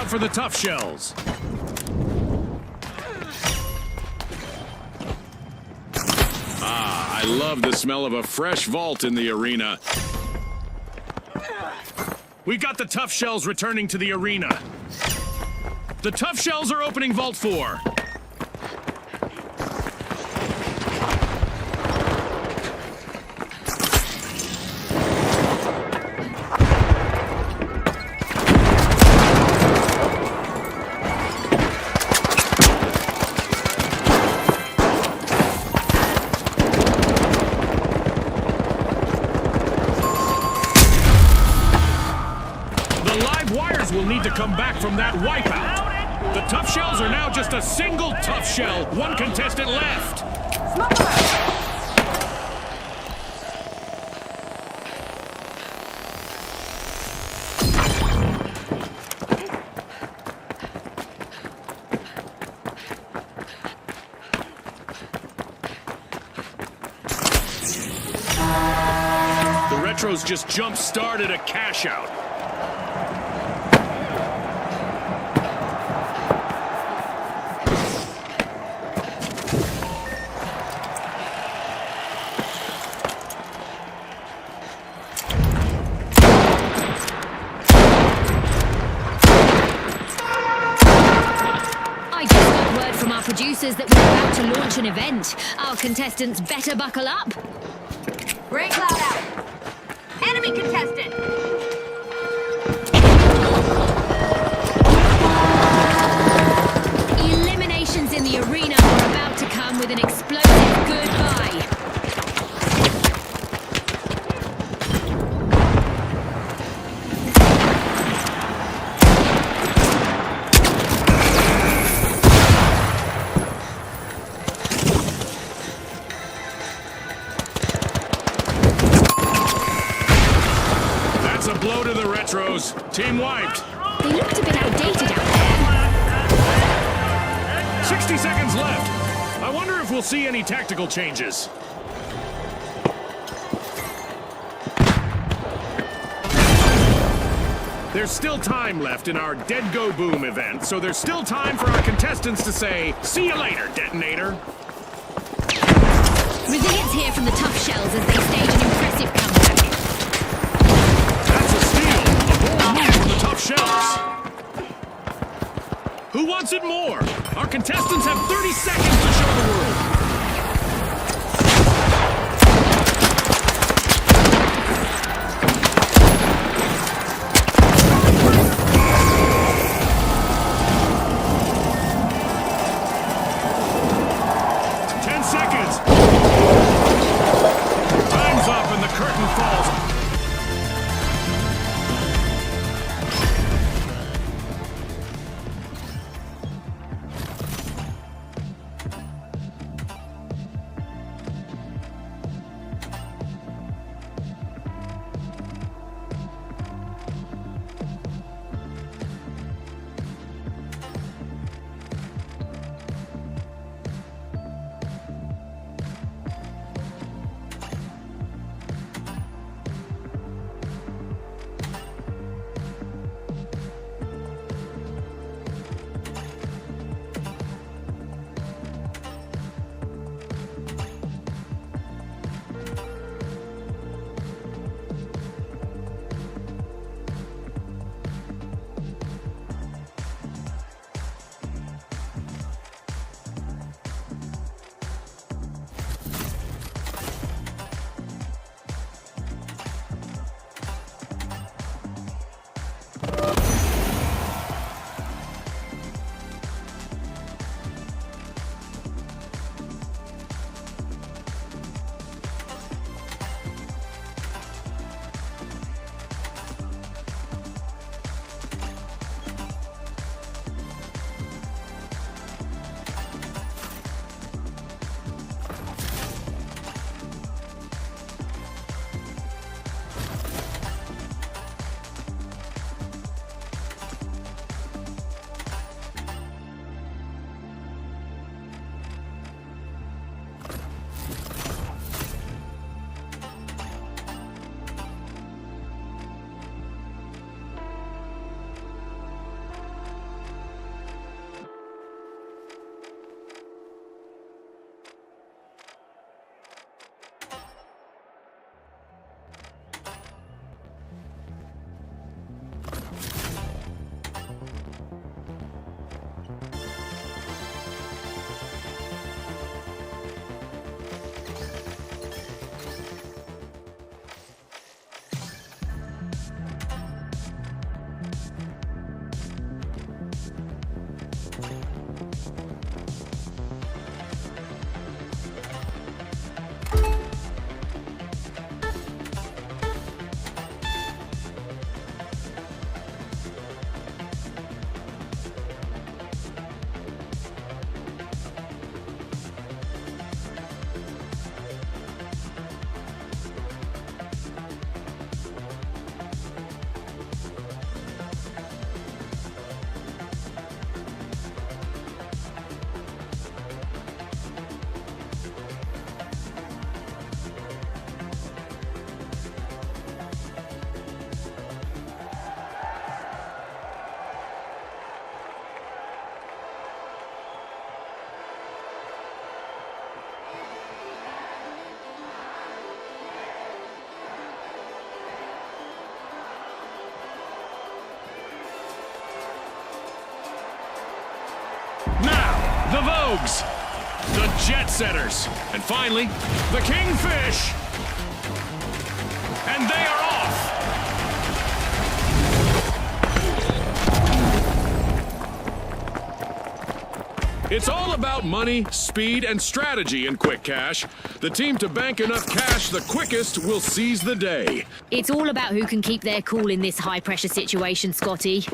Speaker 1: for the tough shells. Ah, I love the smell of a fresh vault in the arena. We got the tough shells returning to the arena. The tough shells are opening Vault 4. Will need to come back from that wipeout. The tough shells are now just a single tough shell. One contestant left.
Speaker 4: Smoke alert!
Speaker 1: The Retros just jump-started a cash-out.
Speaker 2: Producers that we're about to launch an event. Our contestants better buckle up.
Speaker 4: Break loud out. Enemy contestant.
Speaker 2: Eliminations in the arena are about to come with an explosive goodbye.
Speaker 1: Blow to the Retros. Team wiped.
Speaker 2: They looked a bit outdated out there.
Speaker 1: 60 seconds left. I wonder if we'll see any tactical changes. There's still time left in our Dead Go Boom event, so there's still time for our contestants to say, "See you later, Detonator."
Speaker 2: Resilience here from the tough shells as they stage an impressive comeback.
Speaker 1: Tough shells. Who wants it more? Our contestants have 30 seconds to show the world. Time's up and the curtain falls. the Vogues, the Jet Setters, and finally, the Kingfish. And they are off. It's all about money, speed, and strategy in Quick Cash. The team to bank enough cash the quickest will seize the day.
Speaker 2: It's all about who can keep their cool in this high-pressure situation, Scotty.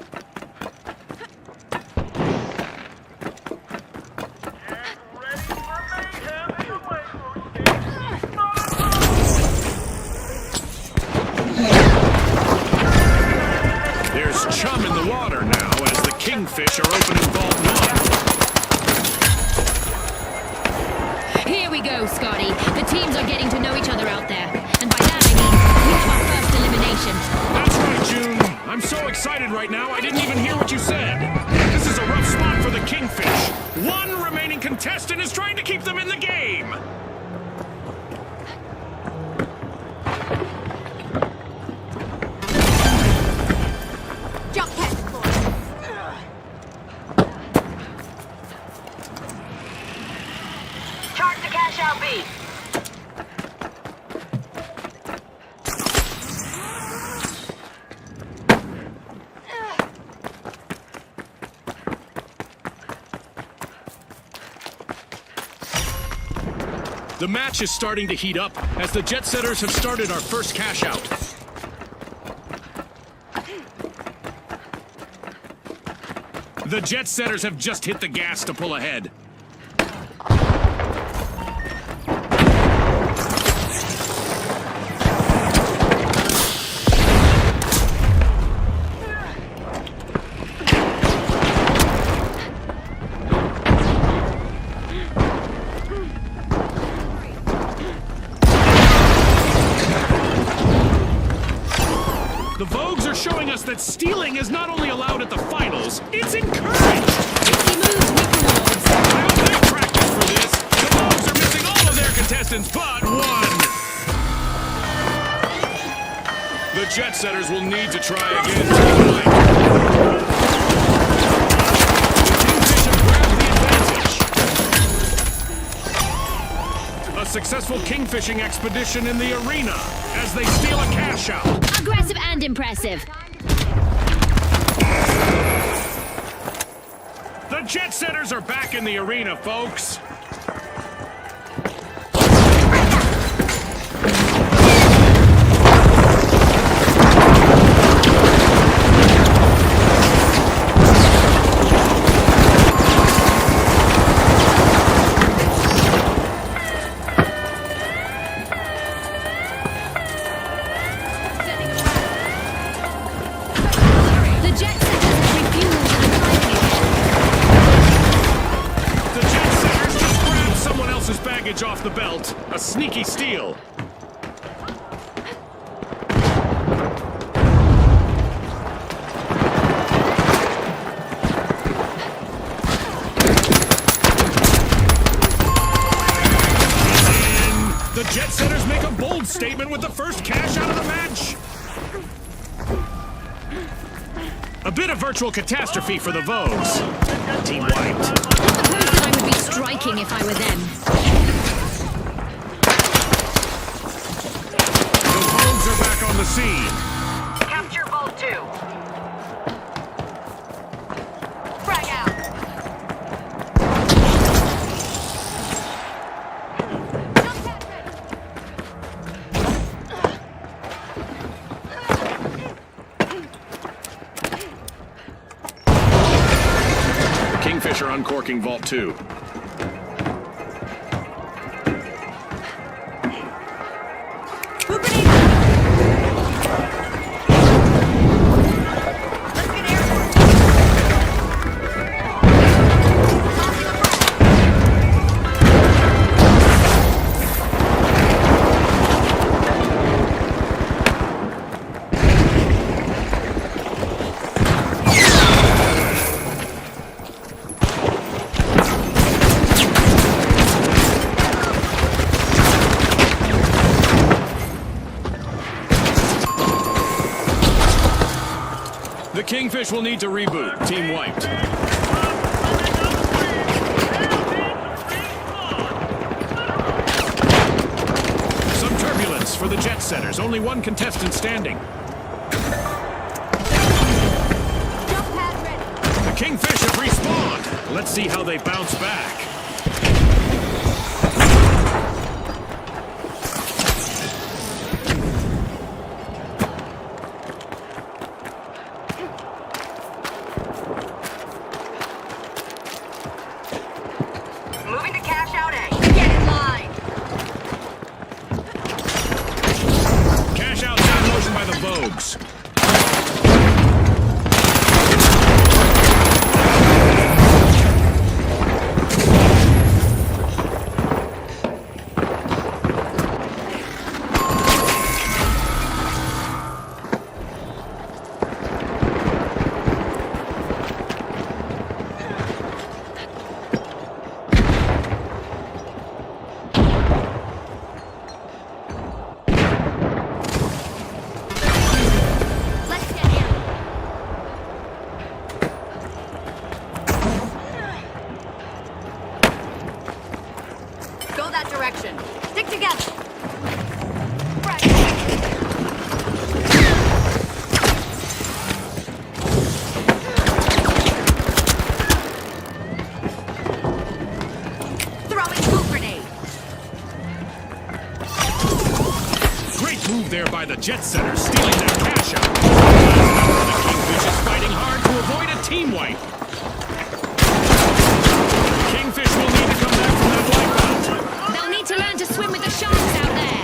Speaker 1: There's chum in the water now as the Kingfish are opening Vault 1.
Speaker 2: Here we go, Scotty. The teams are getting to know each other out there. And by that, I mean, we have our first elimination.
Speaker 1: That's right, June. I'm so excited right now, I didn't even hear what you said. This is a rough spot for the Kingfish. One remaining contestant is trying to keep them in the game.
Speaker 4: Jump past the floor. Charge the cash out B.
Speaker 1: The match is starting to heat up as the Jet Setters have started our first cash out. The Jet Setters have just hit the gas to pull ahead. The Vogues are showing us that stealing is not only allowed at the finals, it's encouraged!
Speaker 2: He moves with the Lords.
Speaker 1: I hope they practice for this. The Vogues are missing all of their contestants but one! The Jet Setters will need to try again tonight. The Kingfish have grabbed the advantage. A successful kingfishing expedition in the arena as they steal a cash out.
Speaker 2: Aggressive and impressive.
Speaker 1: The Jet Setters are back in the arena, folks.
Speaker 2: The Jet Setters refuse to
Speaker 1: The Jet Setters just grabbed someone else's baggage off the belt. A sneaky steal. And the Jet Setters make a bold statement with the first cash out of the match. A bit of virtual catastrophe for the Vogues. Team wiped.
Speaker 2: Not the person I would be striking if I were them.
Speaker 1: The Vogues are back on the scene.
Speaker 4: Capture Vault 2. Frag out.
Speaker 1: The Kingfish are uncorking Vault 2.
Speaker 4: Who grenade out? Let's get airborne. Tossing a frag.
Speaker 1: The Kingfish will need to reboot. Team wiped. setters. Only one contestant standing.
Speaker 4: Jump pad ready.
Speaker 1: The Kingfish have respawned. Let's see how they bounce back.
Speaker 4: Moving to cash out A. Get in line.
Speaker 1: Cash out set in motion by the Vogues.
Speaker 4: Let's get in. Go that direction. Stick together. Right. Throwing poop grenade.
Speaker 1: Great move there by the jet setters, stealing their cash out. The Kingfish is fighting hard to avoid a team wipe. Kingfish will need to come back from that wipeout.
Speaker 2: They'll need to learn to swim with the sharks out there.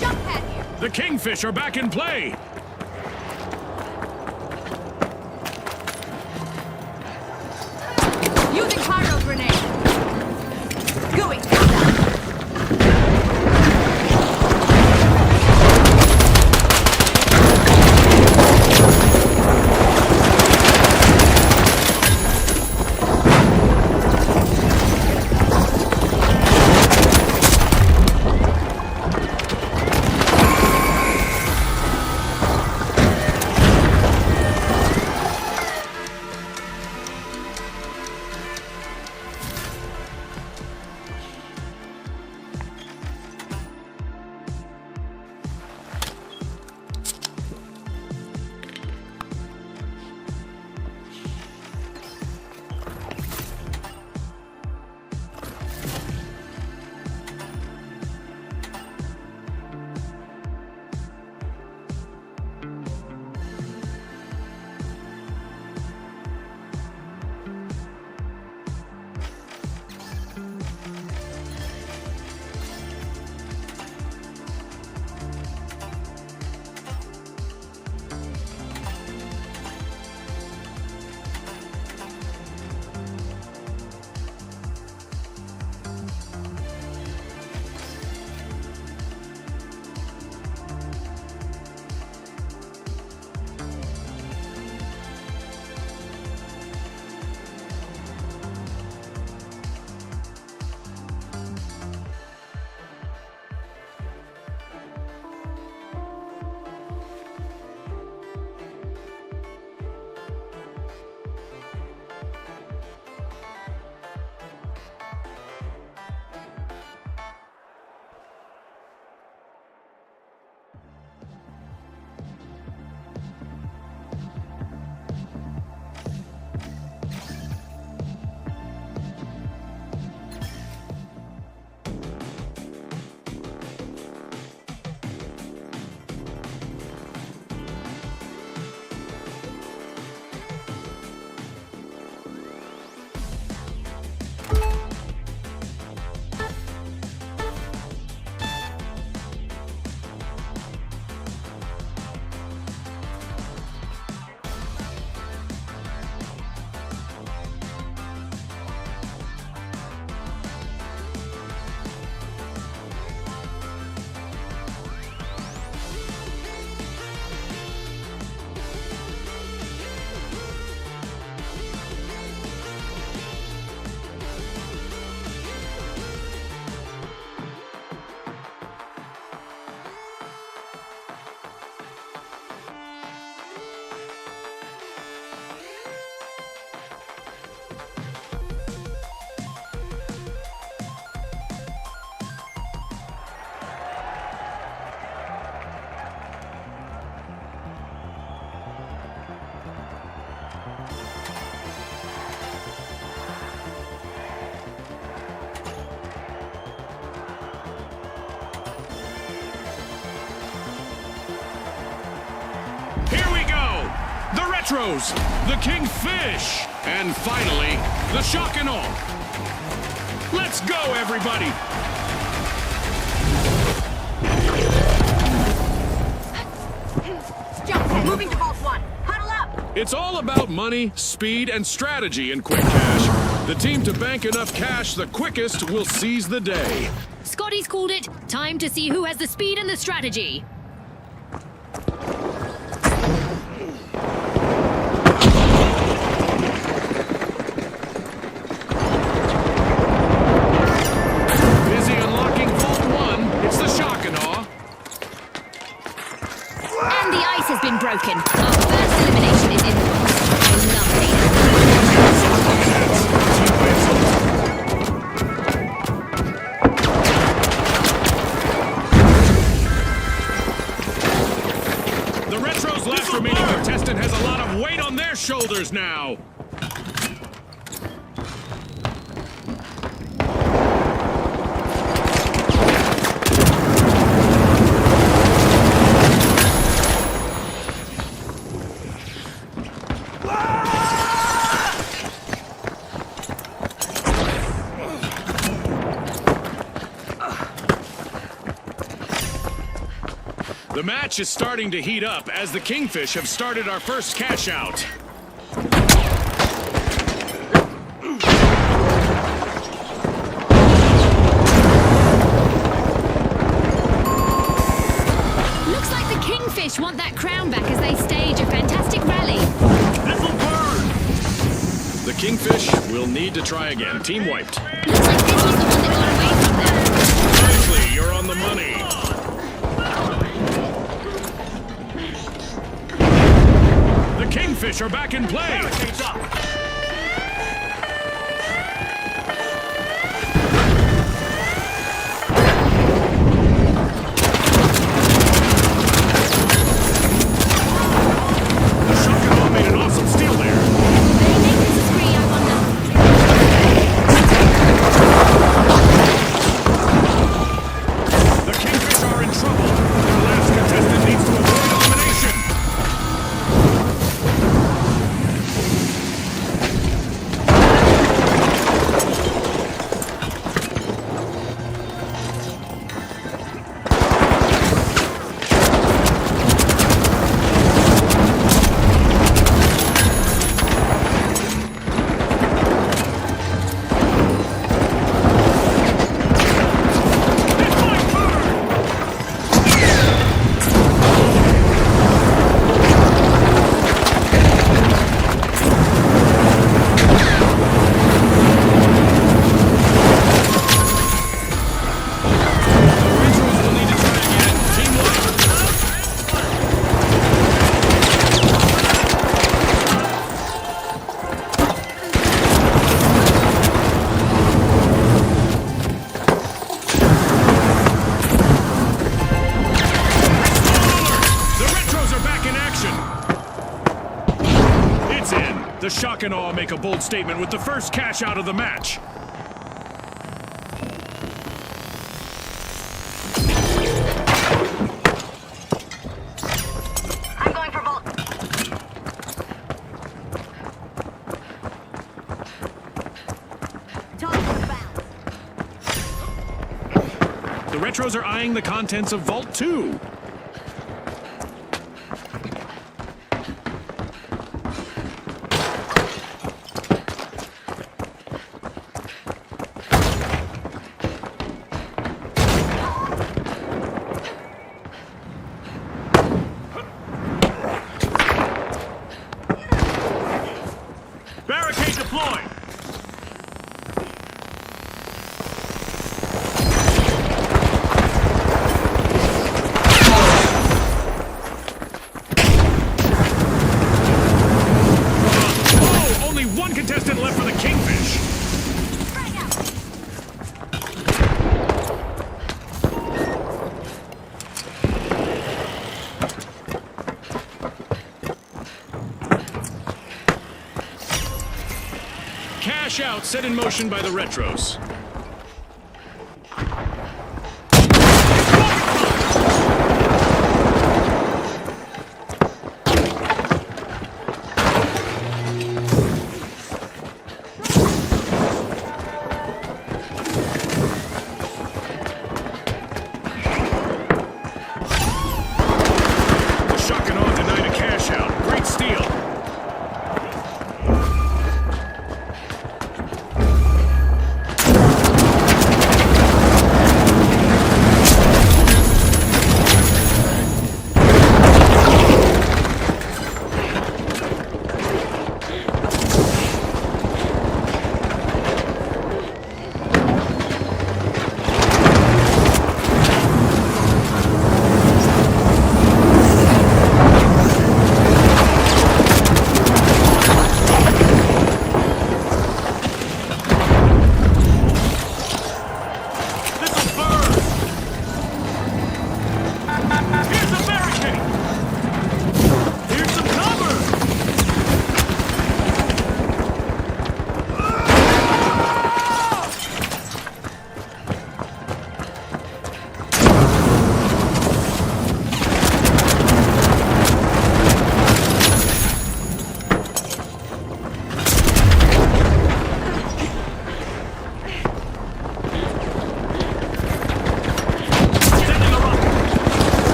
Speaker 4: Jump pad here.
Speaker 1: The Kingfish are back in play.
Speaker 4: Using pyro grenade. Gooey.
Speaker 1: Retros, the Kingfish, and finally, the Shock and Awe. Let's go, everybody!
Speaker 4: Moving to Vault 1. Huddle up!
Speaker 1: It's all about money, speed, and strategy in Quick Cash. The team to bank enough cash the quickest will seize the day.
Speaker 2: Scotty's called it. Time to see who has the speed and the strategy.
Speaker 1: Busy unlocking Vault 1. It's the Shock and Awe.
Speaker 2: And the ice has been broken. Our first elimination is in the books. I love
Speaker 1: The Retro's last remaining contestant has a lot of weight on their shoulders now. The match is starting to heat up as the Kingfish have started our first cash out.
Speaker 2: Looks like the Kingfish want that crown back as they stage a fantastic rally.
Speaker 5: This'll burn!
Speaker 1: The Kingfish will need to try again. Team wiped.
Speaker 2: Looks like this was the one that got away from them.
Speaker 1: Nicely, you're on the money. The Kingfish are back in play.
Speaker 5: Barricades up!
Speaker 1: The Shock and Awe made an awesome steal there.
Speaker 2: They make this a spree, I wonder.
Speaker 1: The Kingfish are in trouble. Their last contestant needs to avoid elimination. Retros will need to try again. Team wiped. The Retros are back in action. It's in. The Shock and Awe make a bold statement with the first cash out of the match.
Speaker 4: I'm going for Vault. Toss for the bounce.
Speaker 1: The Retros are eyeing the contents of Vault 2.
Speaker 5: Barricade deployed!
Speaker 1: Oh, only one contestant left for the Kingfish. Cash out set in motion by the Retros.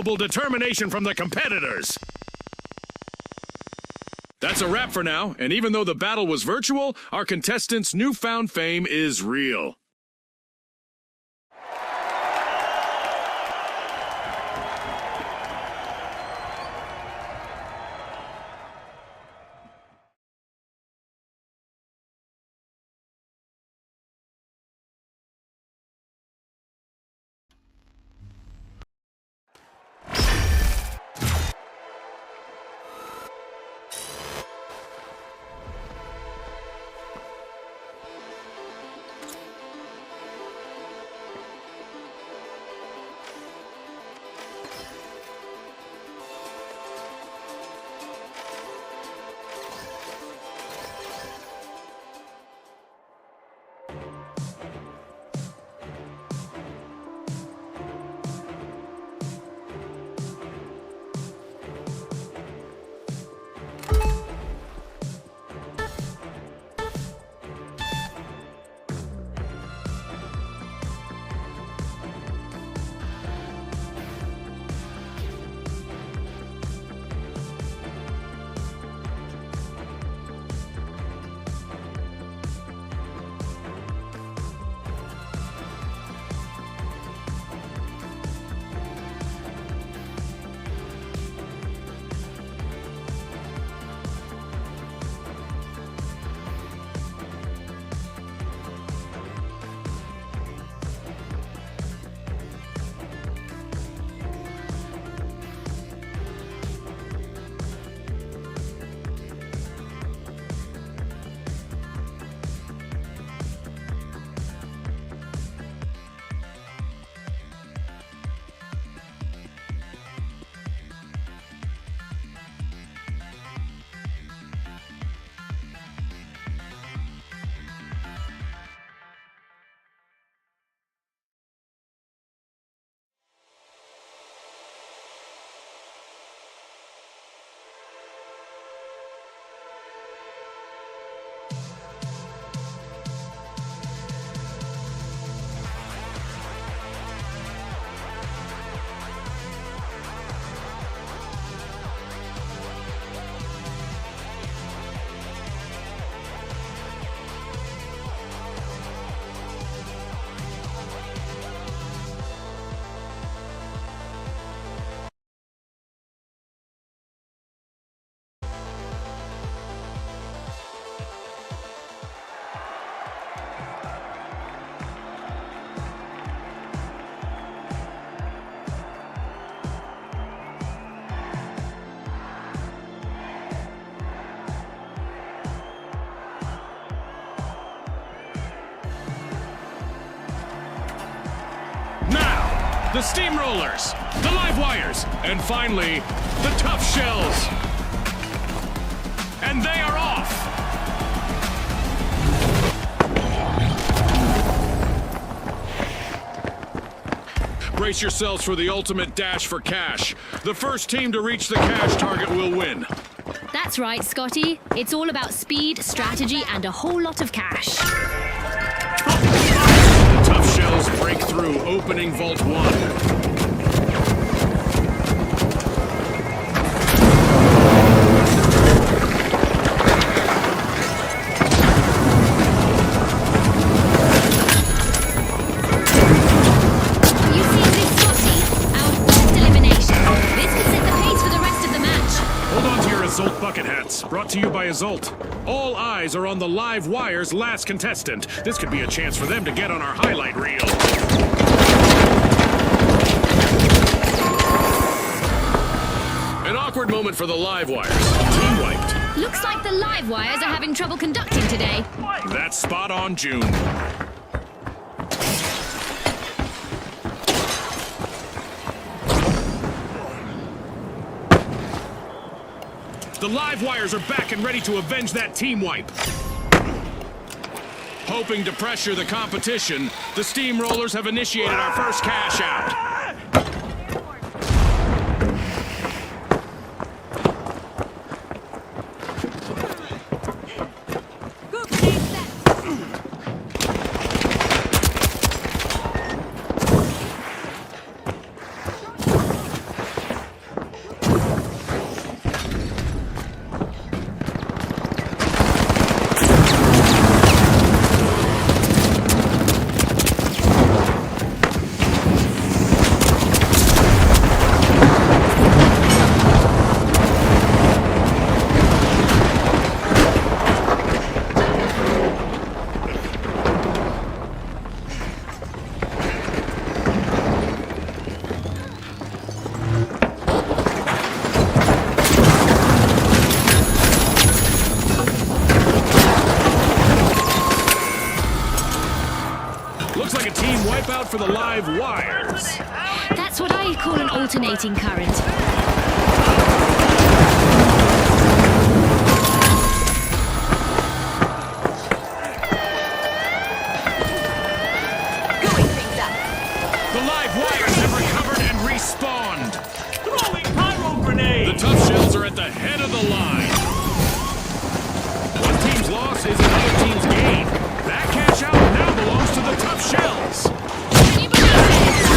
Speaker 1: unbelievable determination from the competitors. That's a wrap for now, and even though the battle was virtual, our contestants' newfound fame is real. The Steamrollers, the Live Wires, and finally, the Tough Shells. And they are off! Brace yourselves for the ultimate dash for cash. The first team to reach the cash target will win.
Speaker 2: That's right, Scotty. It's all about speed, strategy, and a whole lot of cash.
Speaker 1: The Tough Shells break through, opening Vault 1. Bucket hats, brought to you by Isolt. All eyes are on the Live Wire's last contestant. This could be a chance for them to get on our highlight reel. An awkward moment for the Live Wires. Team wiped.
Speaker 2: Looks like the Live Wires are having trouble conducting today.
Speaker 1: That's spot on, June. The Live Wires are back and ready to avenge that team wipe. Hoping to pressure the competition, the Steamrollers have initiated our first cash out. out for the live wires.
Speaker 2: That's what I call an alternating current.
Speaker 4: Gooey things up.
Speaker 1: The live wires have recovered and respawned.
Speaker 5: Throwing pyro grenade!
Speaker 1: The tough shells are at the head of the line. One team's loss is another team's gain. That cash out now belongs to the tough shells.
Speaker 2: Can you believe it?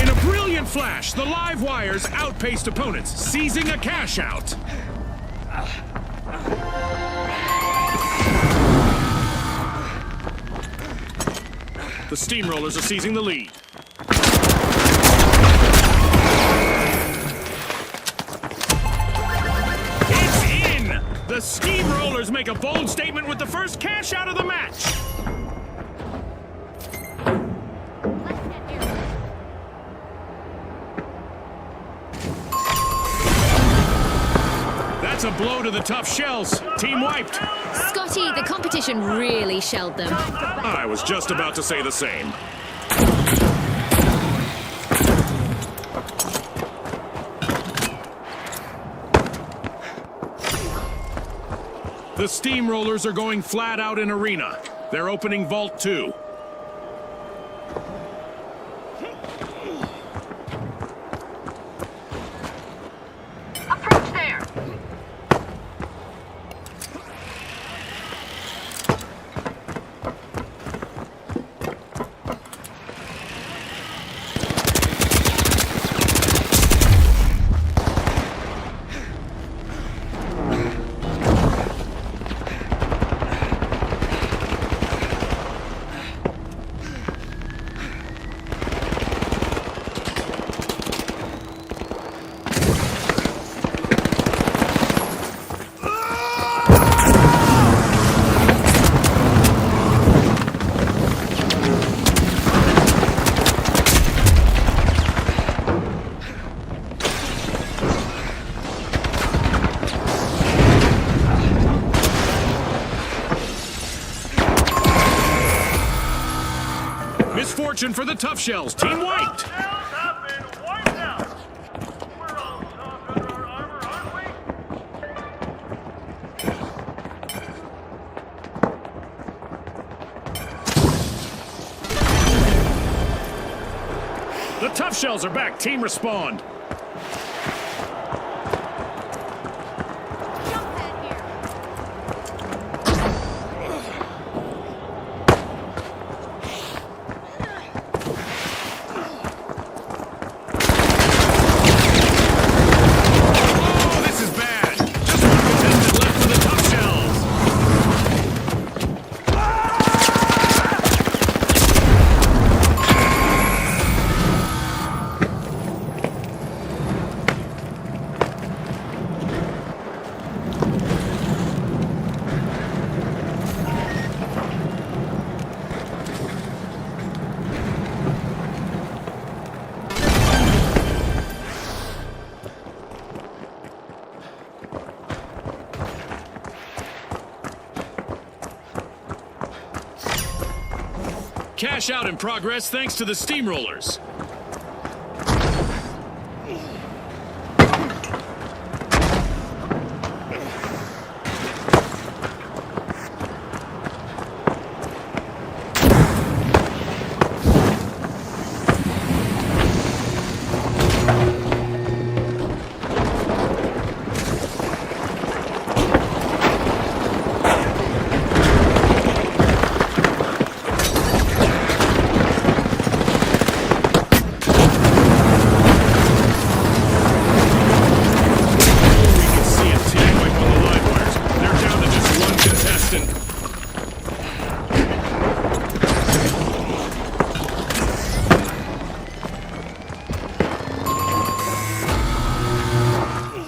Speaker 1: In a brilliant flash, the live wires outpaced opponents, seizing a cash out. The Steamrollers are seizing the lead. It's in! The Steamrollers make a bold statement with the first cash out of the match. That's a blow to the tough shells. Team wiped.
Speaker 2: Scotty, the competition really shelled them.
Speaker 1: I was just about to say the same. The Steamrollers are going flat out in arena. They're opening Vault 2.
Speaker 4: Approach there.
Speaker 1: Misfortune for the tough shells. Team wiped.
Speaker 5: Shells have been wiped out. We're all soft under our armor, aren't we?
Speaker 1: The tough shells are back. Team respond. Oh, this is bad. Just one contestant left for the tough shells. Cash out in progress thanks to the Steamrollers.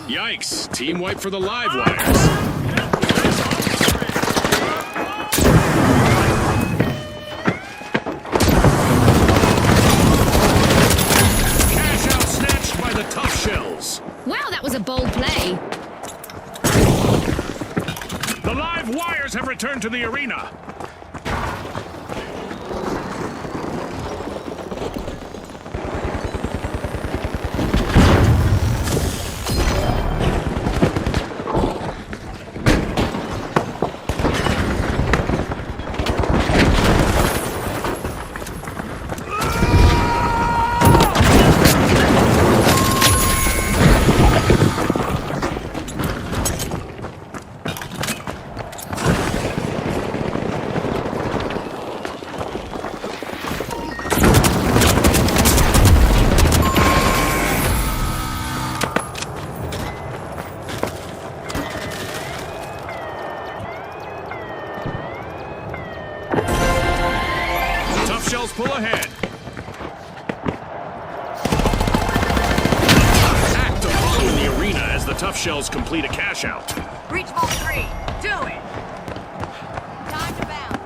Speaker 1: Yikes! Team wipe for the live wires.
Speaker 2: quickly.
Speaker 1: The live wires have returned to the arena. Shells pull ahead. Act to follow in the arena as the Tough Shells complete a cash out.
Speaker 4: Breach vault 3. Do it. Time to bounce.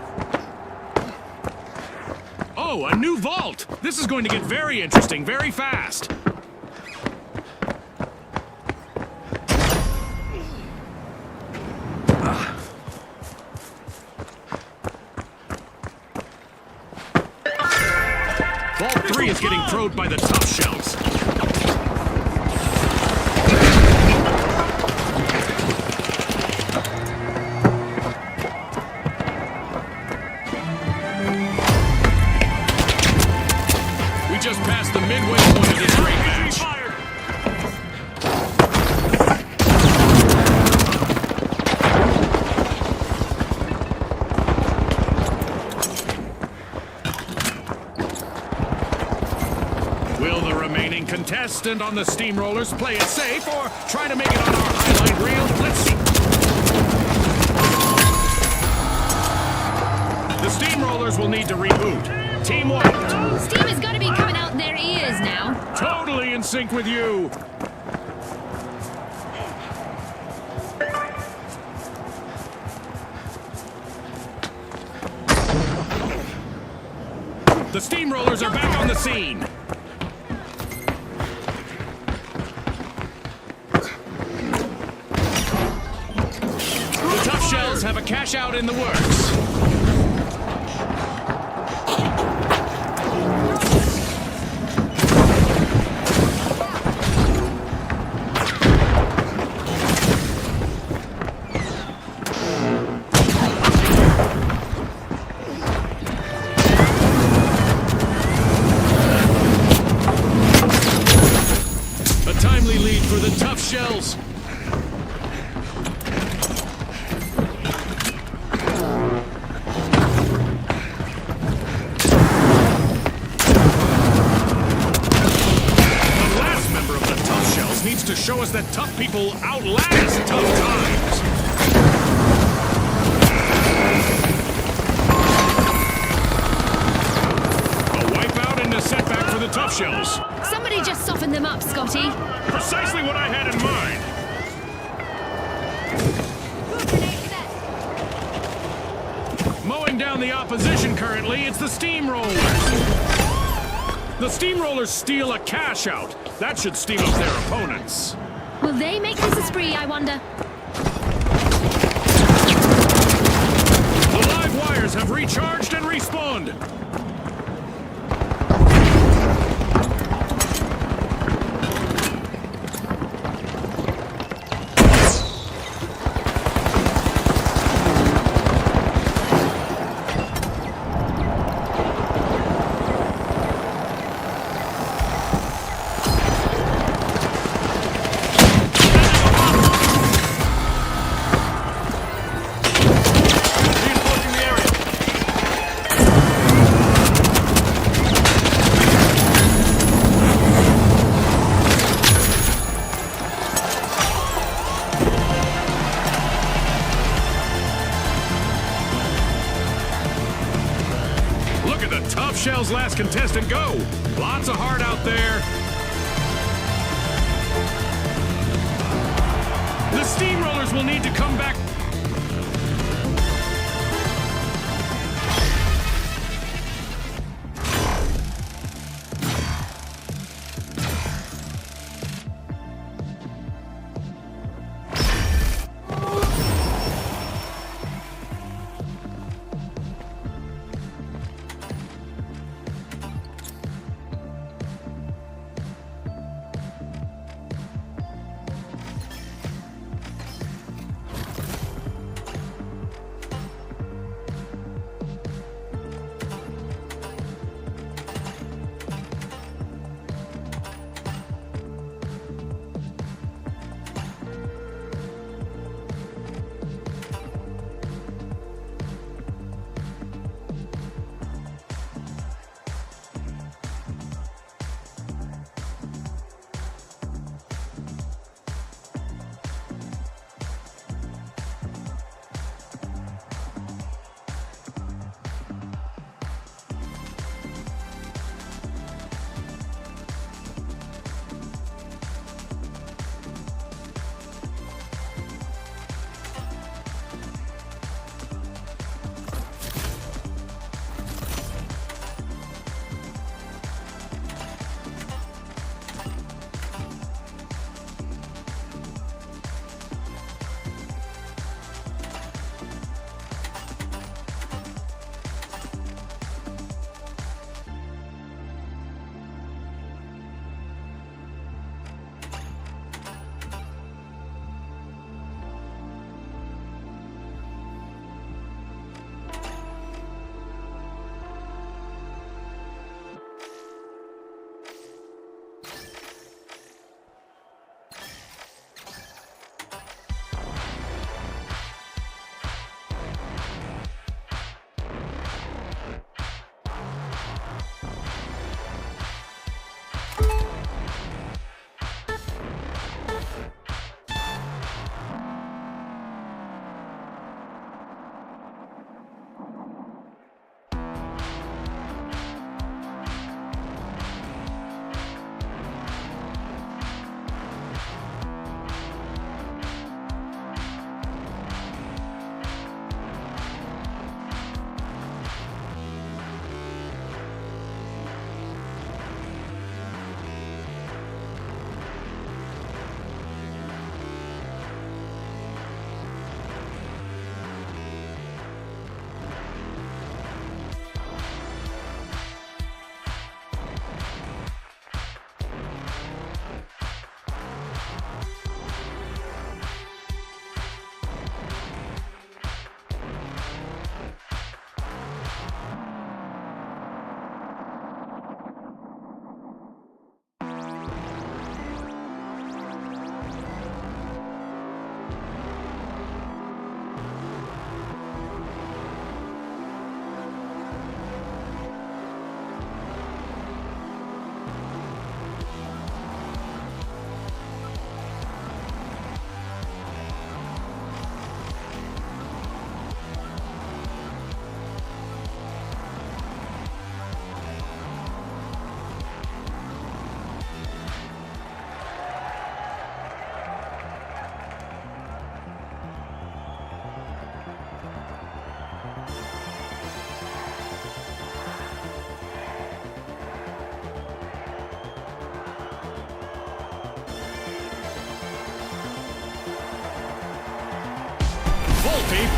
Speaker 1: Oh, a new vault! This is going to get very interesting very fast. Vault 3 is getting probed by the Tough Shells. We just passed the midway point of this great match. Will the remaining contestant on the Steamrollers play it safe or try to make it on our highlight reel? Let's see. The Steamrollers will need to reboot. Team wiped.
Speaker 2: Steam has got to be coming out their ears now.
Speaker 1: Totally in sync with you. The Steamrollers are back on the scene. The Tough Shells have a cash out in the works. A timely lead for the Tough Shells. Needs to show us that tough people outlast tough times. A wipeout and a setback for the Tough Shells.
Speaker 2: Somebody just soften them up, Scotty.
Speaker 1: Precisely what I had in mind. Mowing down the opposition currently, it's the Steamrollers. The Steamrollers steal a cash out. That should steam up their opponents.
Speaker 2: Will they make this a spree, I wonder?
Speaker 1: The live wires have recharged and respawned. Tough Shell's last contestant go. Lots of heart out there. The Steamrollers will need to come back.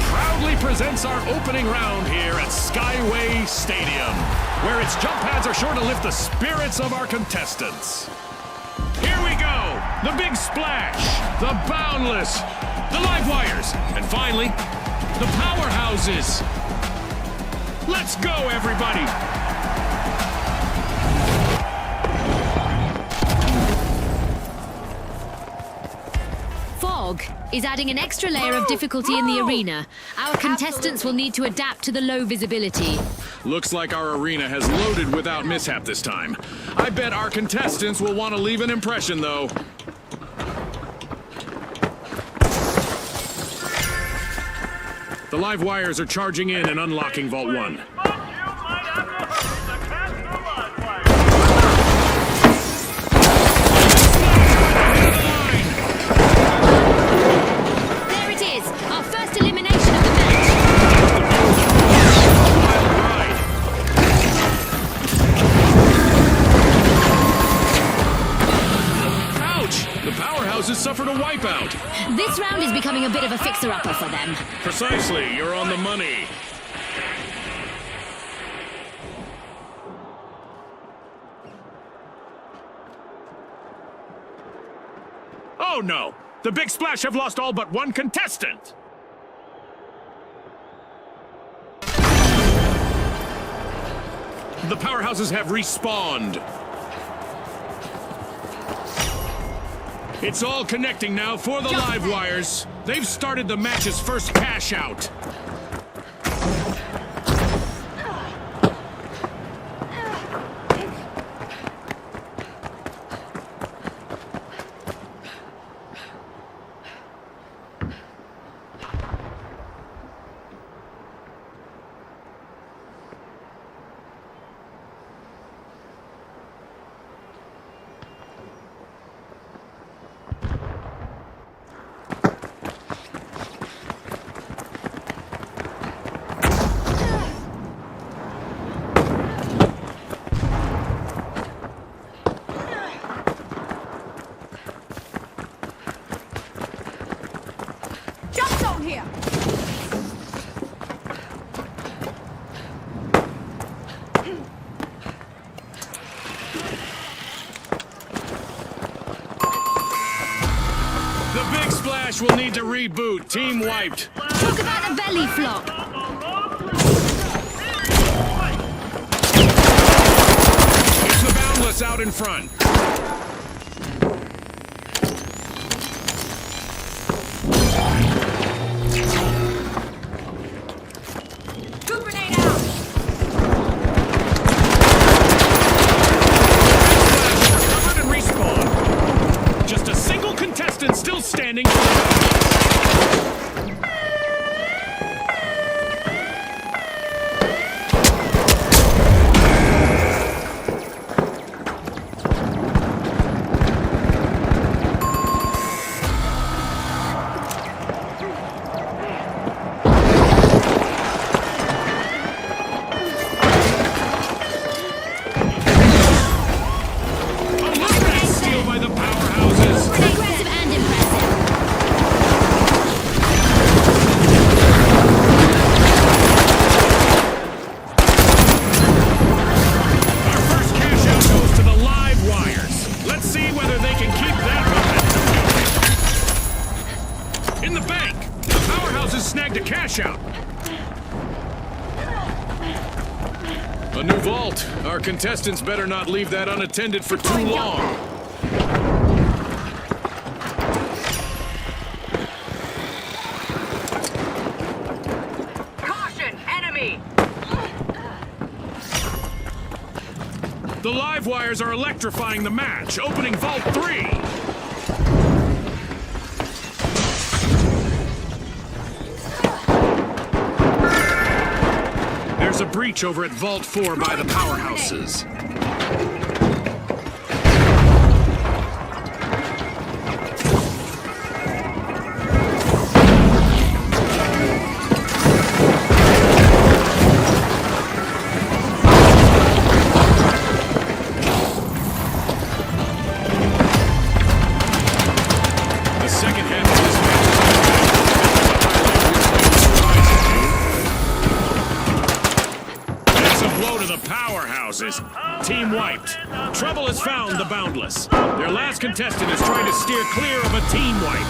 Speaker 1: proudly presents our opening round here at Skyway Stadium, where its jump pads are sure to lift the spirits of our contestants. Here we go! The big splash, the boundless, the live wires, and finally, the powerhouses. Let's go, everybody!
Speaker 2: Fog is adding an extra layer of difficulty in the arena. Our contestants will need to adapt to the low visibility.
Speaker 1: Looks like our arena has loaded without mishap this time. I bet our contestants will want to leave an impression, though. The live wires are charging in and unlocking Vault 1.
Speaker 5: But you might have to hurry to catch the live wire.
Speaker 2: There it is, our first elimination of the match.
Speaker 1: Ouch! The powerhouses suffered a wipeout.
Speaker 2: This round is becoming a bit of a fixer-upper for them.
Speaker 1: Precisely, you're on the money. Oh no! The Big Splash have lost all but one contestant! The powerhouses have respawned. It's all connecting now for the live wires. They've started the match's first cash out.
Speaker 4: Jump zone here!
Speaker 1: The Big Splash will need to reboot. Team wiped.
Speaker 2: Talk about a belly flop.
Speaker 1: It's the Boundless out in front.
Speaker 4: Two grenade out!
Speaker 1: Recovered and respawned. Just a single contestant still standing. Steal by the powerhouses.
Speaker 2: Aggressive and impressive.
Speaker 1: Our first cash out goes to the live wires. Let's see whether they can keep that momentum going. In the bank, the powerhouses snagged a cash out. A new vault. Our contestants better not leave that unattended for too long.
Speaker 4: Caution! Enemy!
Speaker 1: The live wires are electrifying the match, opening Vault 3. There's a breach over at Vault 4 by the powerhouses. The second half of this match is team wiped. Trouble has found the Boundless. Their last contestant is trying to steer clear of a team wipe.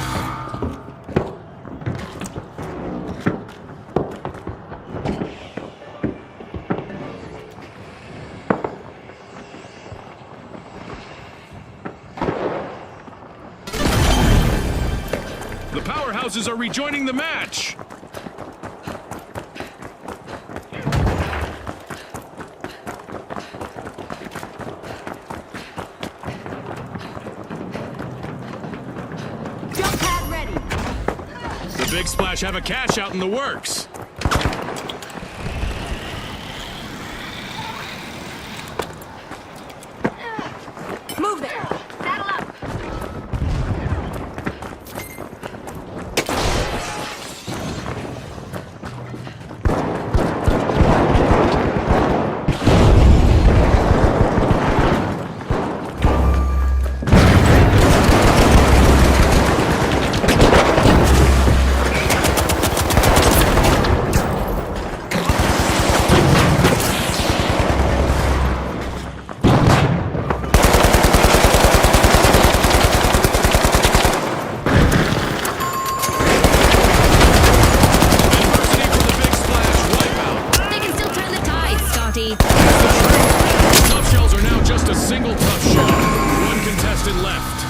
Speaker 1: The powerhouses are rejoining the match.
Speaker 4: Jump pad ready.
Speaker 1: The Big Splash have a cash out in the works.
Speaker 4: Move there. Saddle up.
Speaker 1: Adversity for the Big Splash wipeout.
Speaker 2: They can still turn the tide, Scotty.
Speaker 1: Tough shells are now just a single tough shell. One contestant left.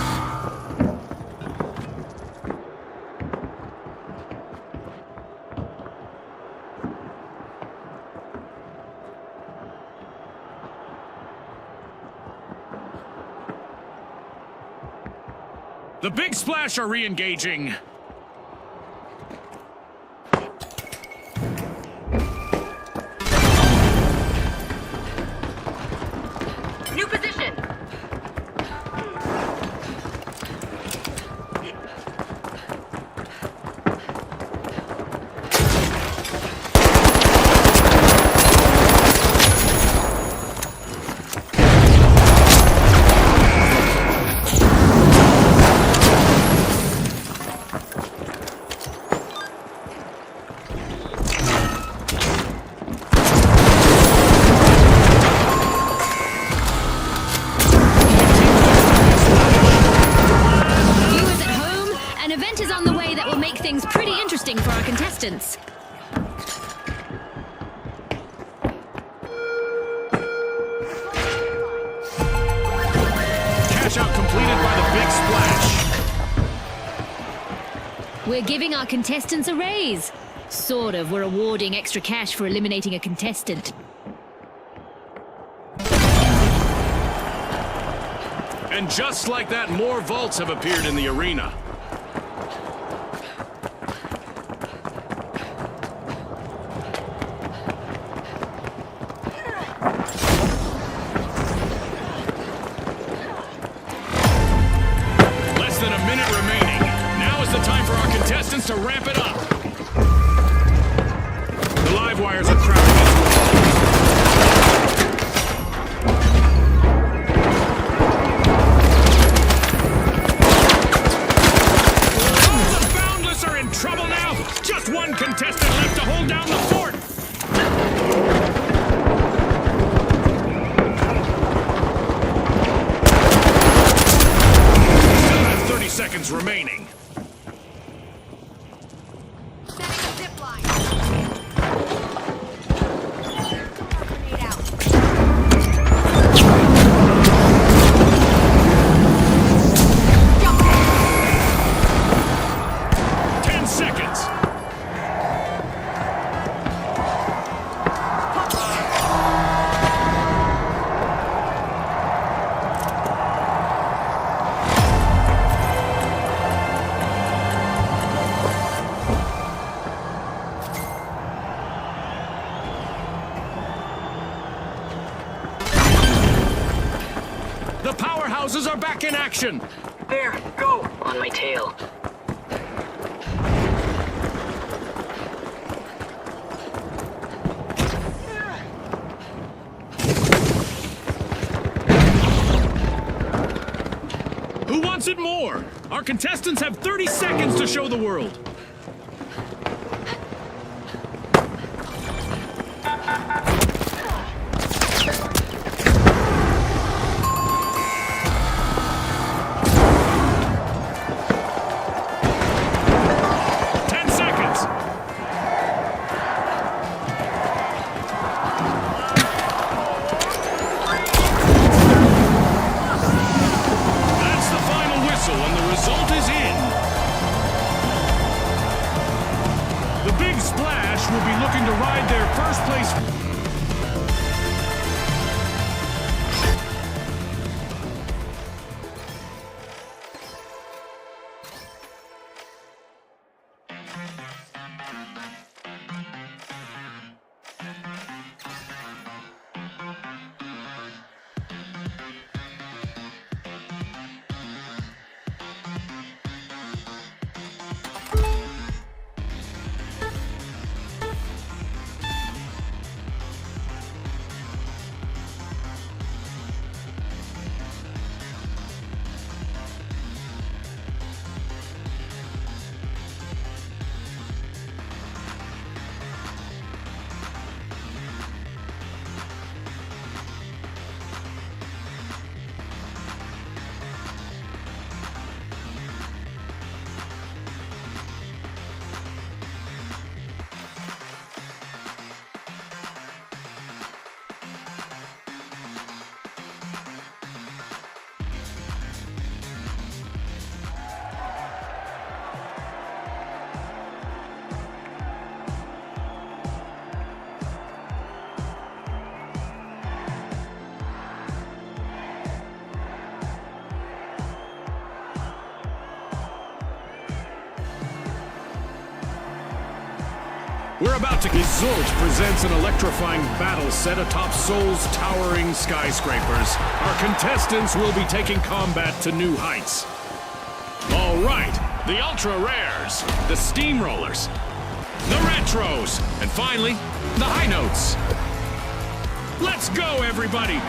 Speaker 1: The Big Splash are re-engaging.
Speaker 4: New position.
Speaker 2: Viewers at home, an event is on the way that will make things pretty interesting for our contestants.
Speaker 1: Cash out completed by the Big Splash.
Speaker 2: We're giving our contestants a raise. Sort of, we're awarding extra cash for eliminating a contestant.
Speaker 1: And just like that, more vaults have appeared in the arena. Less than a minute remaining. Now is the time for our contestants to ramp it up. The live wires are crowding into Oh, the Boundless are in trouble now. Just one contestant left to hold down the fort. Still have 30 seconds remaining.
Speaker 4: Setting a zip line. Grenade out. Jump pad.
Speaker 1: 10 seconds. The powerhouses are back in action.
Speaker 3: There, go.
Speaker 6: On my tail.
Speaker 1: Who wants it more? Our contestants have 30 seconds to show the world. The Big Splash will be looking to ride their first place. We're about to... Result presents an electrifying battle set atop Seoul's towering skyscrapers. Our contestants will be taking combat to new heights. All right, the Ultra Rares, the Steamrollers, the Retros, and finally, the High Notes. Let's go, everybody!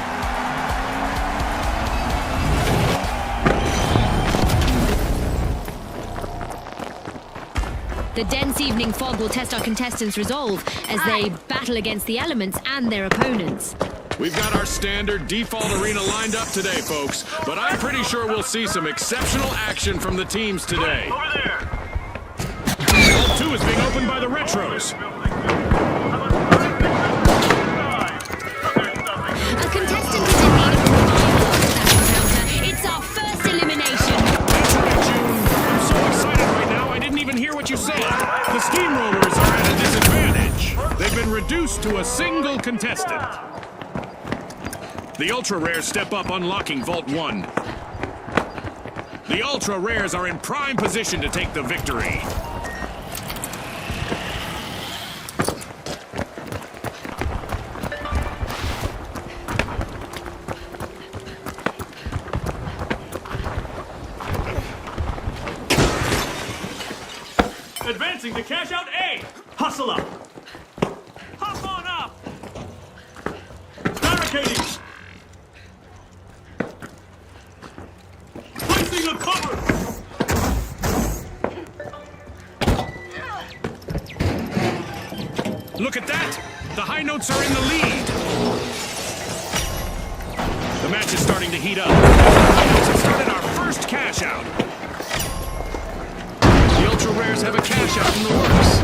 Speaker 2: The dense evening fog will test our contestants' resolve as they battle against the elements and their opponents.
Speaker 1: We've got our standard default arena lined up today, folks, but I'm pretty sure we'll see some exceptional action from the teams today.
Speaker 5: Over there!
Speaker 1: Vault 2 is being opened by the Retros.
Speaker 2: A contestant is in need of a revival after that encounter. It's our first elimination.
Speaker 1: That's right, June. I'm so excited right now, I didn't even hear what you said. The Steamrollers are at a disadvantage. They've been reduced to a single contestant. The Ultra Rares step up, unlocking Vault 1. The Ultra Rares are in prime position to take the victory.
Speaker 5: Advancing to cash out A! Hustle up! Hop on up! Barricading! Placing a cover!
Speaker 1: Look at that! The High Notes are in the lead! The match is starting to heat up. The High Notes have started our first cash out. The Ultra Rares have a cash out in the works.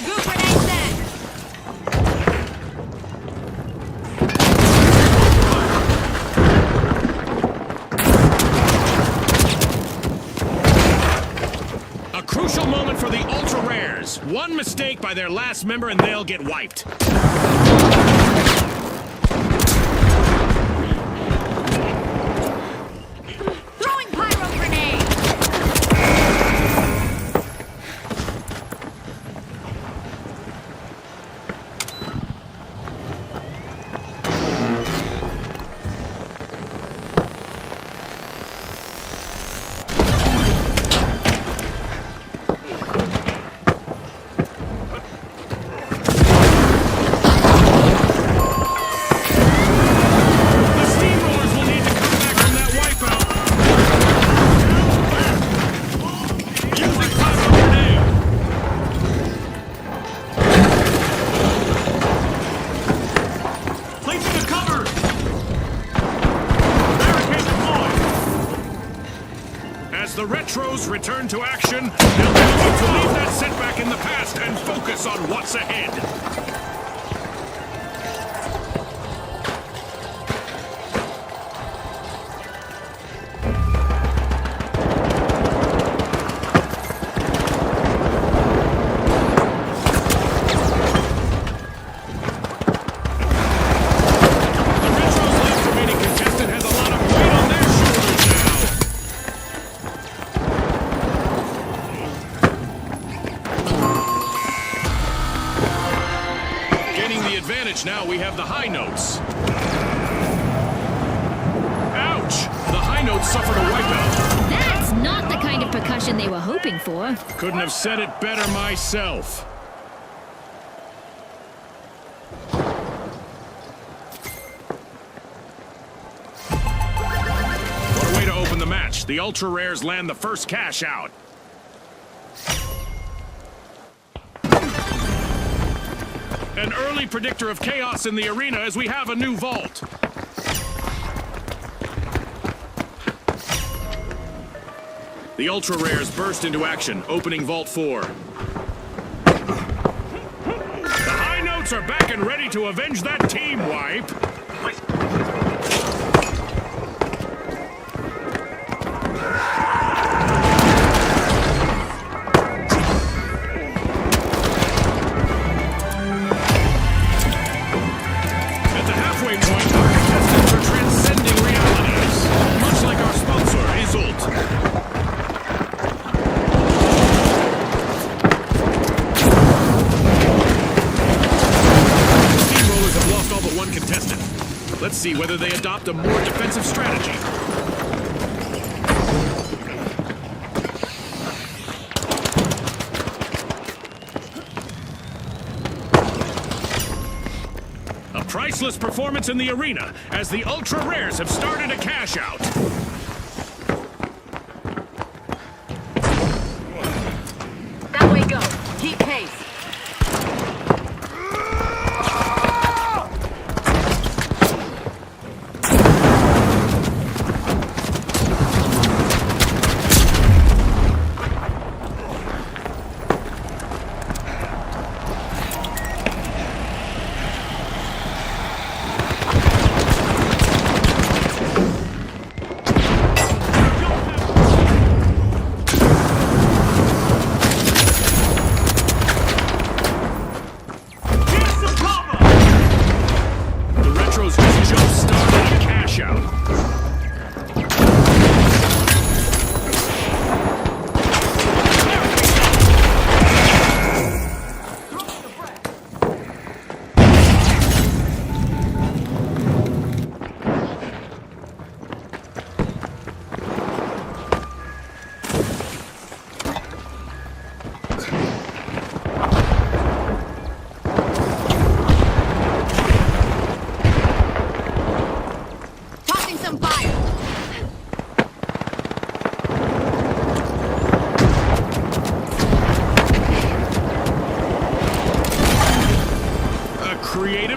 Speaker 4: Goo grenade set.
Speaker 1: A crucial moment for the Ultra Rares. One mistake by their last member and they'll get wiped.
Speaker 4: Throwing pyro grenade.
Speaker 1: The Steamrollers will need to come back from that wipeout. Using pyro grenade.
Speaker 5: Placing a cover! Barricade deployed!
Speaker 1: As the Retros return to action, they'll be looking to leave that setback in the past and focus on what's ahead. have the high notes. Ouch! The high notes suffered a wipeout.
Speaker 2: That's not the kind of percussion they were hoping for.
Speaker 1: Couldn't have said it better myself. What a way to open the match. The Ultra Rares land the first cash out. An early predictor of chaos in the arena as we have a new vault. The Ultra Rares burst into action, opening Vault 4. The High Notes are back and ready to avenge that team wipe. At the halfway point, our contestants are transcending realities, much like our sponsor, Isolt. Let's see whether they adopt a more defensive strategy. A priceless performance in the arena as the Ultra Rares have started a cash out.
Speaker 4: That way go. Keep pace.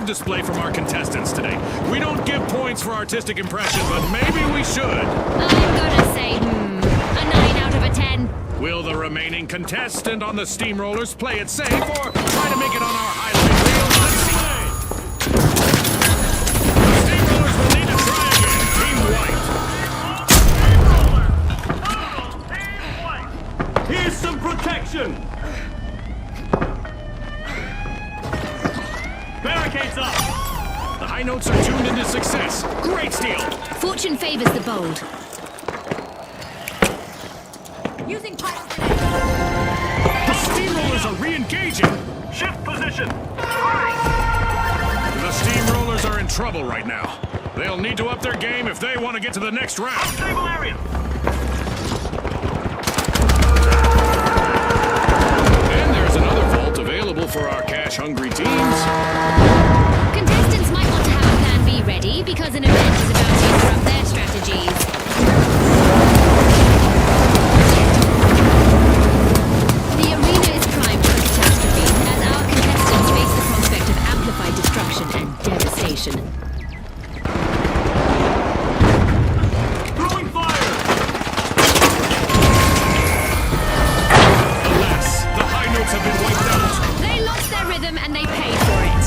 Speaker 1: Display from our contestants today. We don't give points for artistic impression, but maybe we should.
Speaker 2: I'm gonna say, a 9 out of a 10.
Speaker 1: Will the remaining contestant on the Steamrollers play it safe or try to make it on our highlight reel? Let's see. The Steamrollers will need to try again. Team white.
Speaker 3: Here's some protection! Barricades up!
Speaker 1: The High Notes are tuned into success. Great steal.
Speaker 2: Fortune favors the bold.
Speaker 4: Using pile
Speaker 1: The Steamrollers are re-engaging.
Speaker 5: Shift position.
Speaker 1: The Steamrollers are in trouble right now. They'll need to up their game if they want to get to the next round.
Speaker 5: Stable area.
Speaker 1: And there's another vault available for our cash-hungry teams.
Speaker 2: Contestants might want to have a plan B ready because an event is about to interrupt their strategies. The arena is primed for catastrophe as our contestants face the prospect of amplified destruction and devastation.
Speaker 3: Throwing fire!
Speaker 1: Alas, the High Notes have been wiped out.
Speaker 2: They lost their rhythm and they paid for it.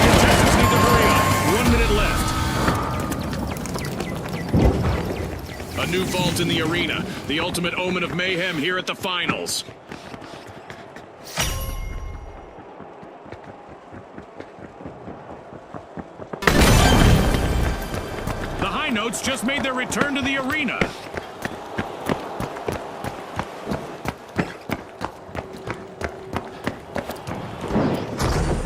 Speaker 1: Contestants need to hurry up. 1 minute left. A new vault in the arena. The ultimate omen of mayhem here at the finals. The High Notes just made their return to the arena.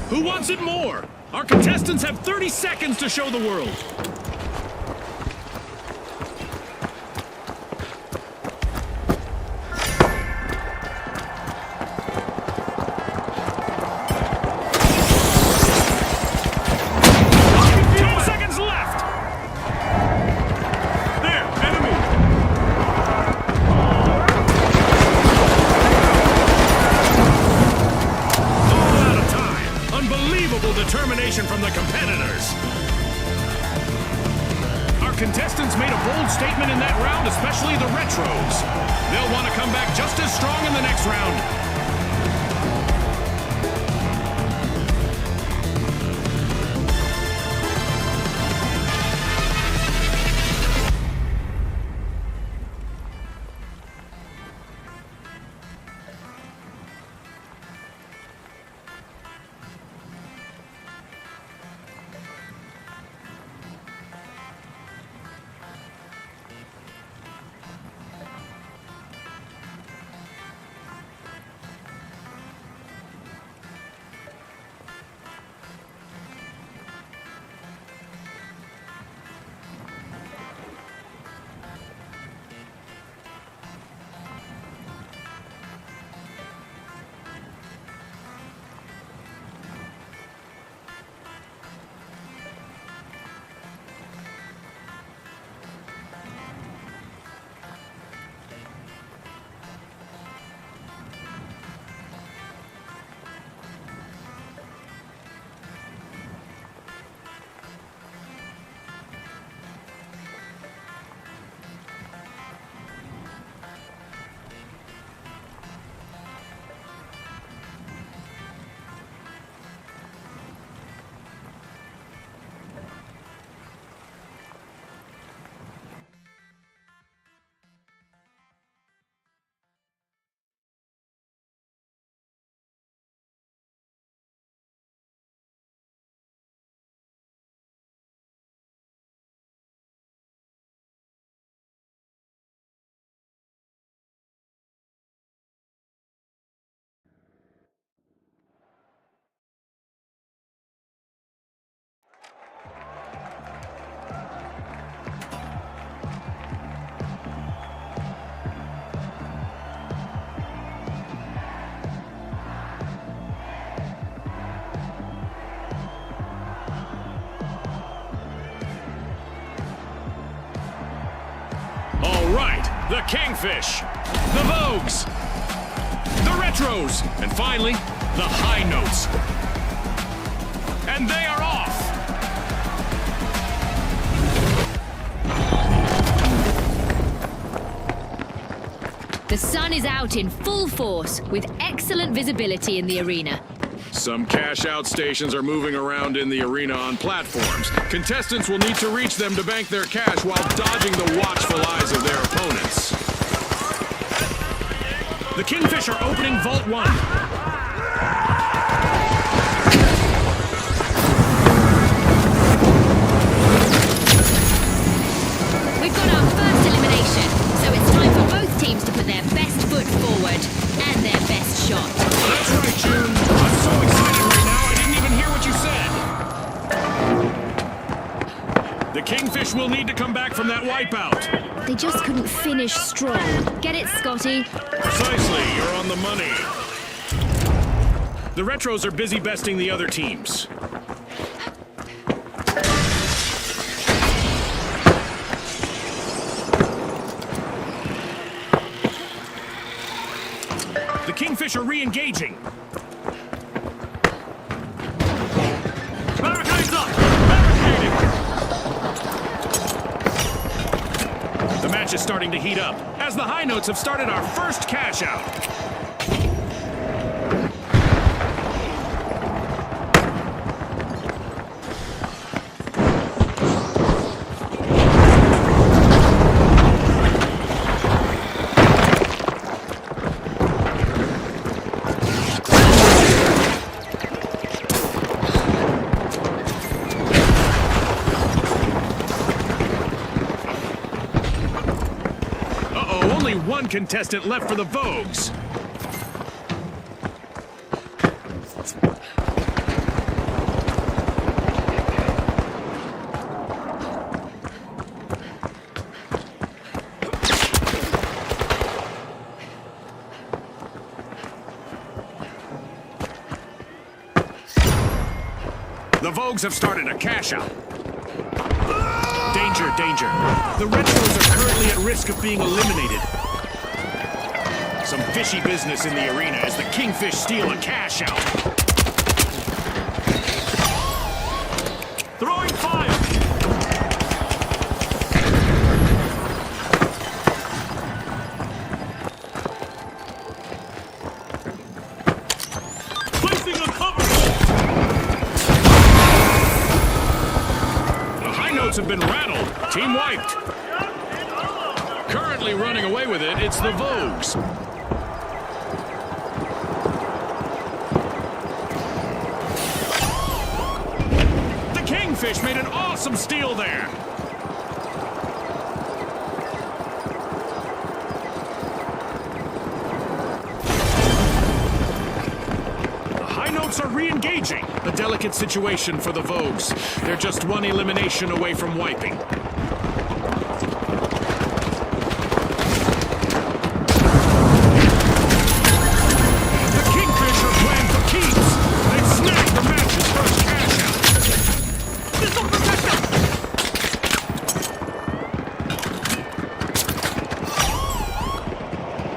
Speaker 1: Who Who wants it more? Our contestants have 30 seconds to show the world. Determination from the competitors. Our contestants made a bold statement in that round, especially the retros. They'll want to come back just as strong in the next round. The Kingfish, the Vogues, the Retros, and finally, the High Notes. And they are off!
Speaker 2: The sun is out in full force, with excellent visibility in the arena.
Speaker 1: Some cash-out stations are moving around in the arena on platforms. Contestants will need to reach them to bank their cash while dodging the watchful eyes of their opponents. The Kingfish are opening Vault 1. Will need to come back from that wipeout.
Speaker 2: They just couldn't finish strong. Get it, Scotty?
Speaker 1: Precisely, you're on the money. The Retros are busy besting the other teams. The Kingfish are re-engaging. Barricades up! Barricading! The match is starting to heat up, as the High Notes have started our first cash out. One contestant left for the Vogues. Vogues have started a cash out. Danger, danger. The Retros are currently at risk of being eliminated. Some fishy business in the arena as the Kingfish steal a cash out.
Speaker 5: Throwing fire! Placing a cover!
Speaker 1: The high notes have been rattled. Team wiped. Currently running away with it, it's the Vogues. The Kingfish made an awesome steal there. The high notes are re-engaging. A delicate situation for the Vogues. They're just one elimination away from wiping.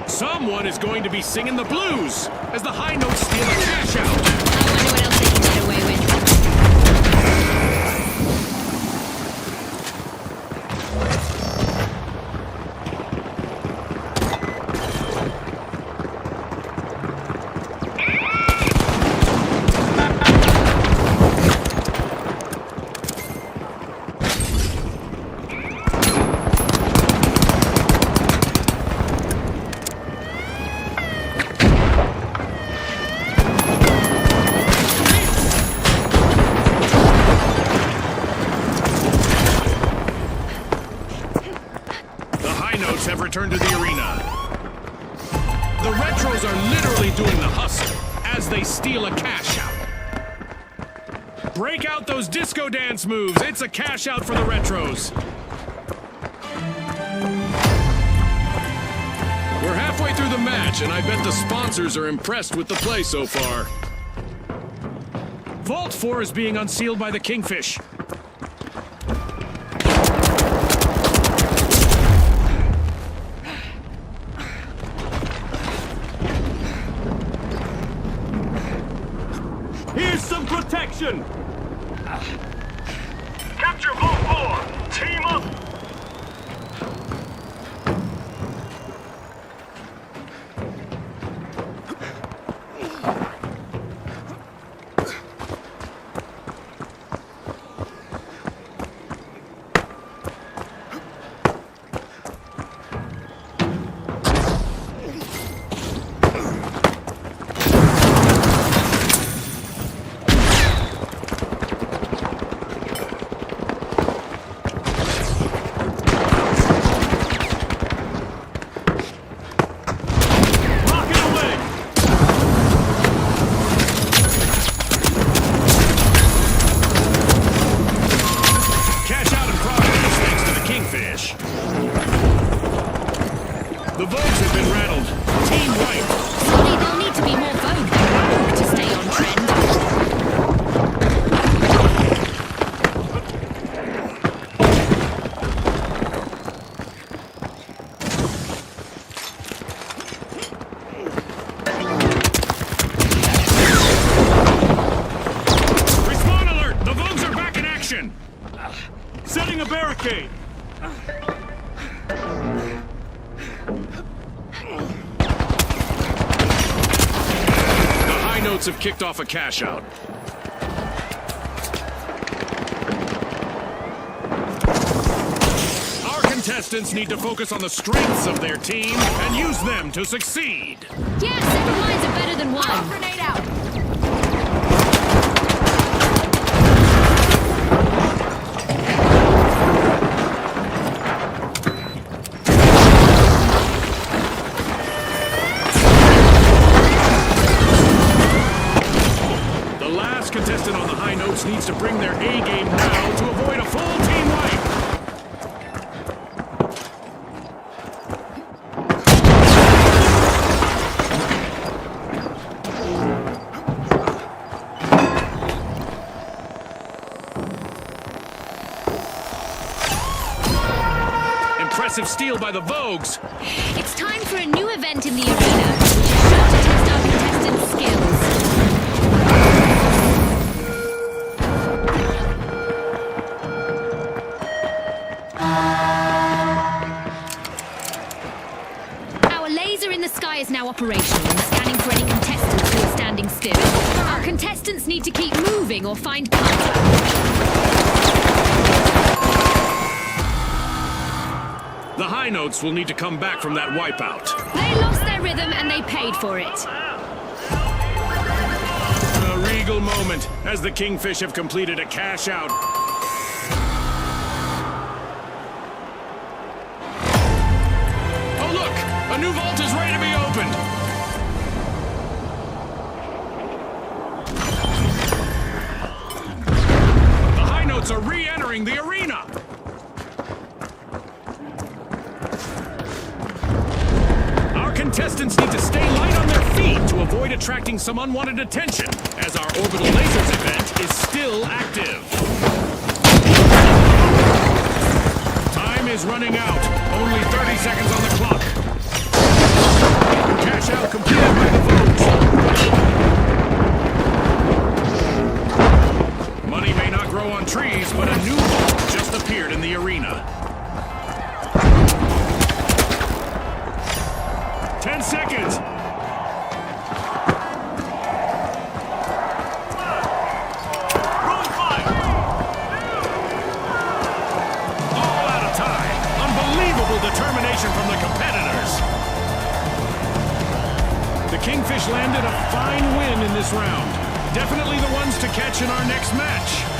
Speaker 1: Someone is going to be singing the blues as the high notes steal a cash out.
Speaker 2: I wonder what else they can get away with.
Speaker 1: Have returned to the arena. The Retros are literally doing the hustle as they steal a cash out. Break out those disco dance moves. It's a cash out for the Retros. We're halfway through the match, and I bet the sponsors are impressed with the play so far. Vault 4 is being unsealed by the Kingfish.
Speaker 5: Here's some protection! Capture Vault 4! Team up!
Speaker 1: The Vogues have been rattled. Team white.
Speaker 2: Surely there'll need to be more Vogue than Rogue to stay on trend.
Speaker 1: Respawn alert! The Vogues are back in action!
Speaker 5: Setting a barricade!
Speaker 1: Notes have kicked off a cash out. Our contestants need to focus on the strengths of their team and use them to succeed.
Speaker 2: Yeah, several minds are better than one.
Speaker 4: Grenade out!
Speaker 1: Contestant on the high notes needs to bring their A game now to avoid a full team wipe. massive steal by the Vogues.
Speaker 2: It's time for a new event in the arena, which is sure to test our contestants' skills. Our laser in the sky is now operational and scanning for any contestants who are standing still. Our contestants need to keep moving or find cover.
Speaker 1: The high notes will need to come back from that wipeout.
Speaker 2: They lost their rhythm and they paid for it.
Speaker 1: A regal moment as the Kingfish have completed a cash out. Oh look! A new vault is ready to be opened! The high notes are re-entering the arena! Contestants need to stay light on their feet to avoid attracting some unwanted attention, as our Orbital Lasers event is still active. Time is running out. Only 30 seconds on the clock. Cash out completed by the Vogues. Money may not grow on trees, but a new vault just appeared in the arena. 10 seconds! All out of time. Unbelievable determination from the competitors. The Kingfish landed a fine win in this round. Definitely the ones to catch in our next match.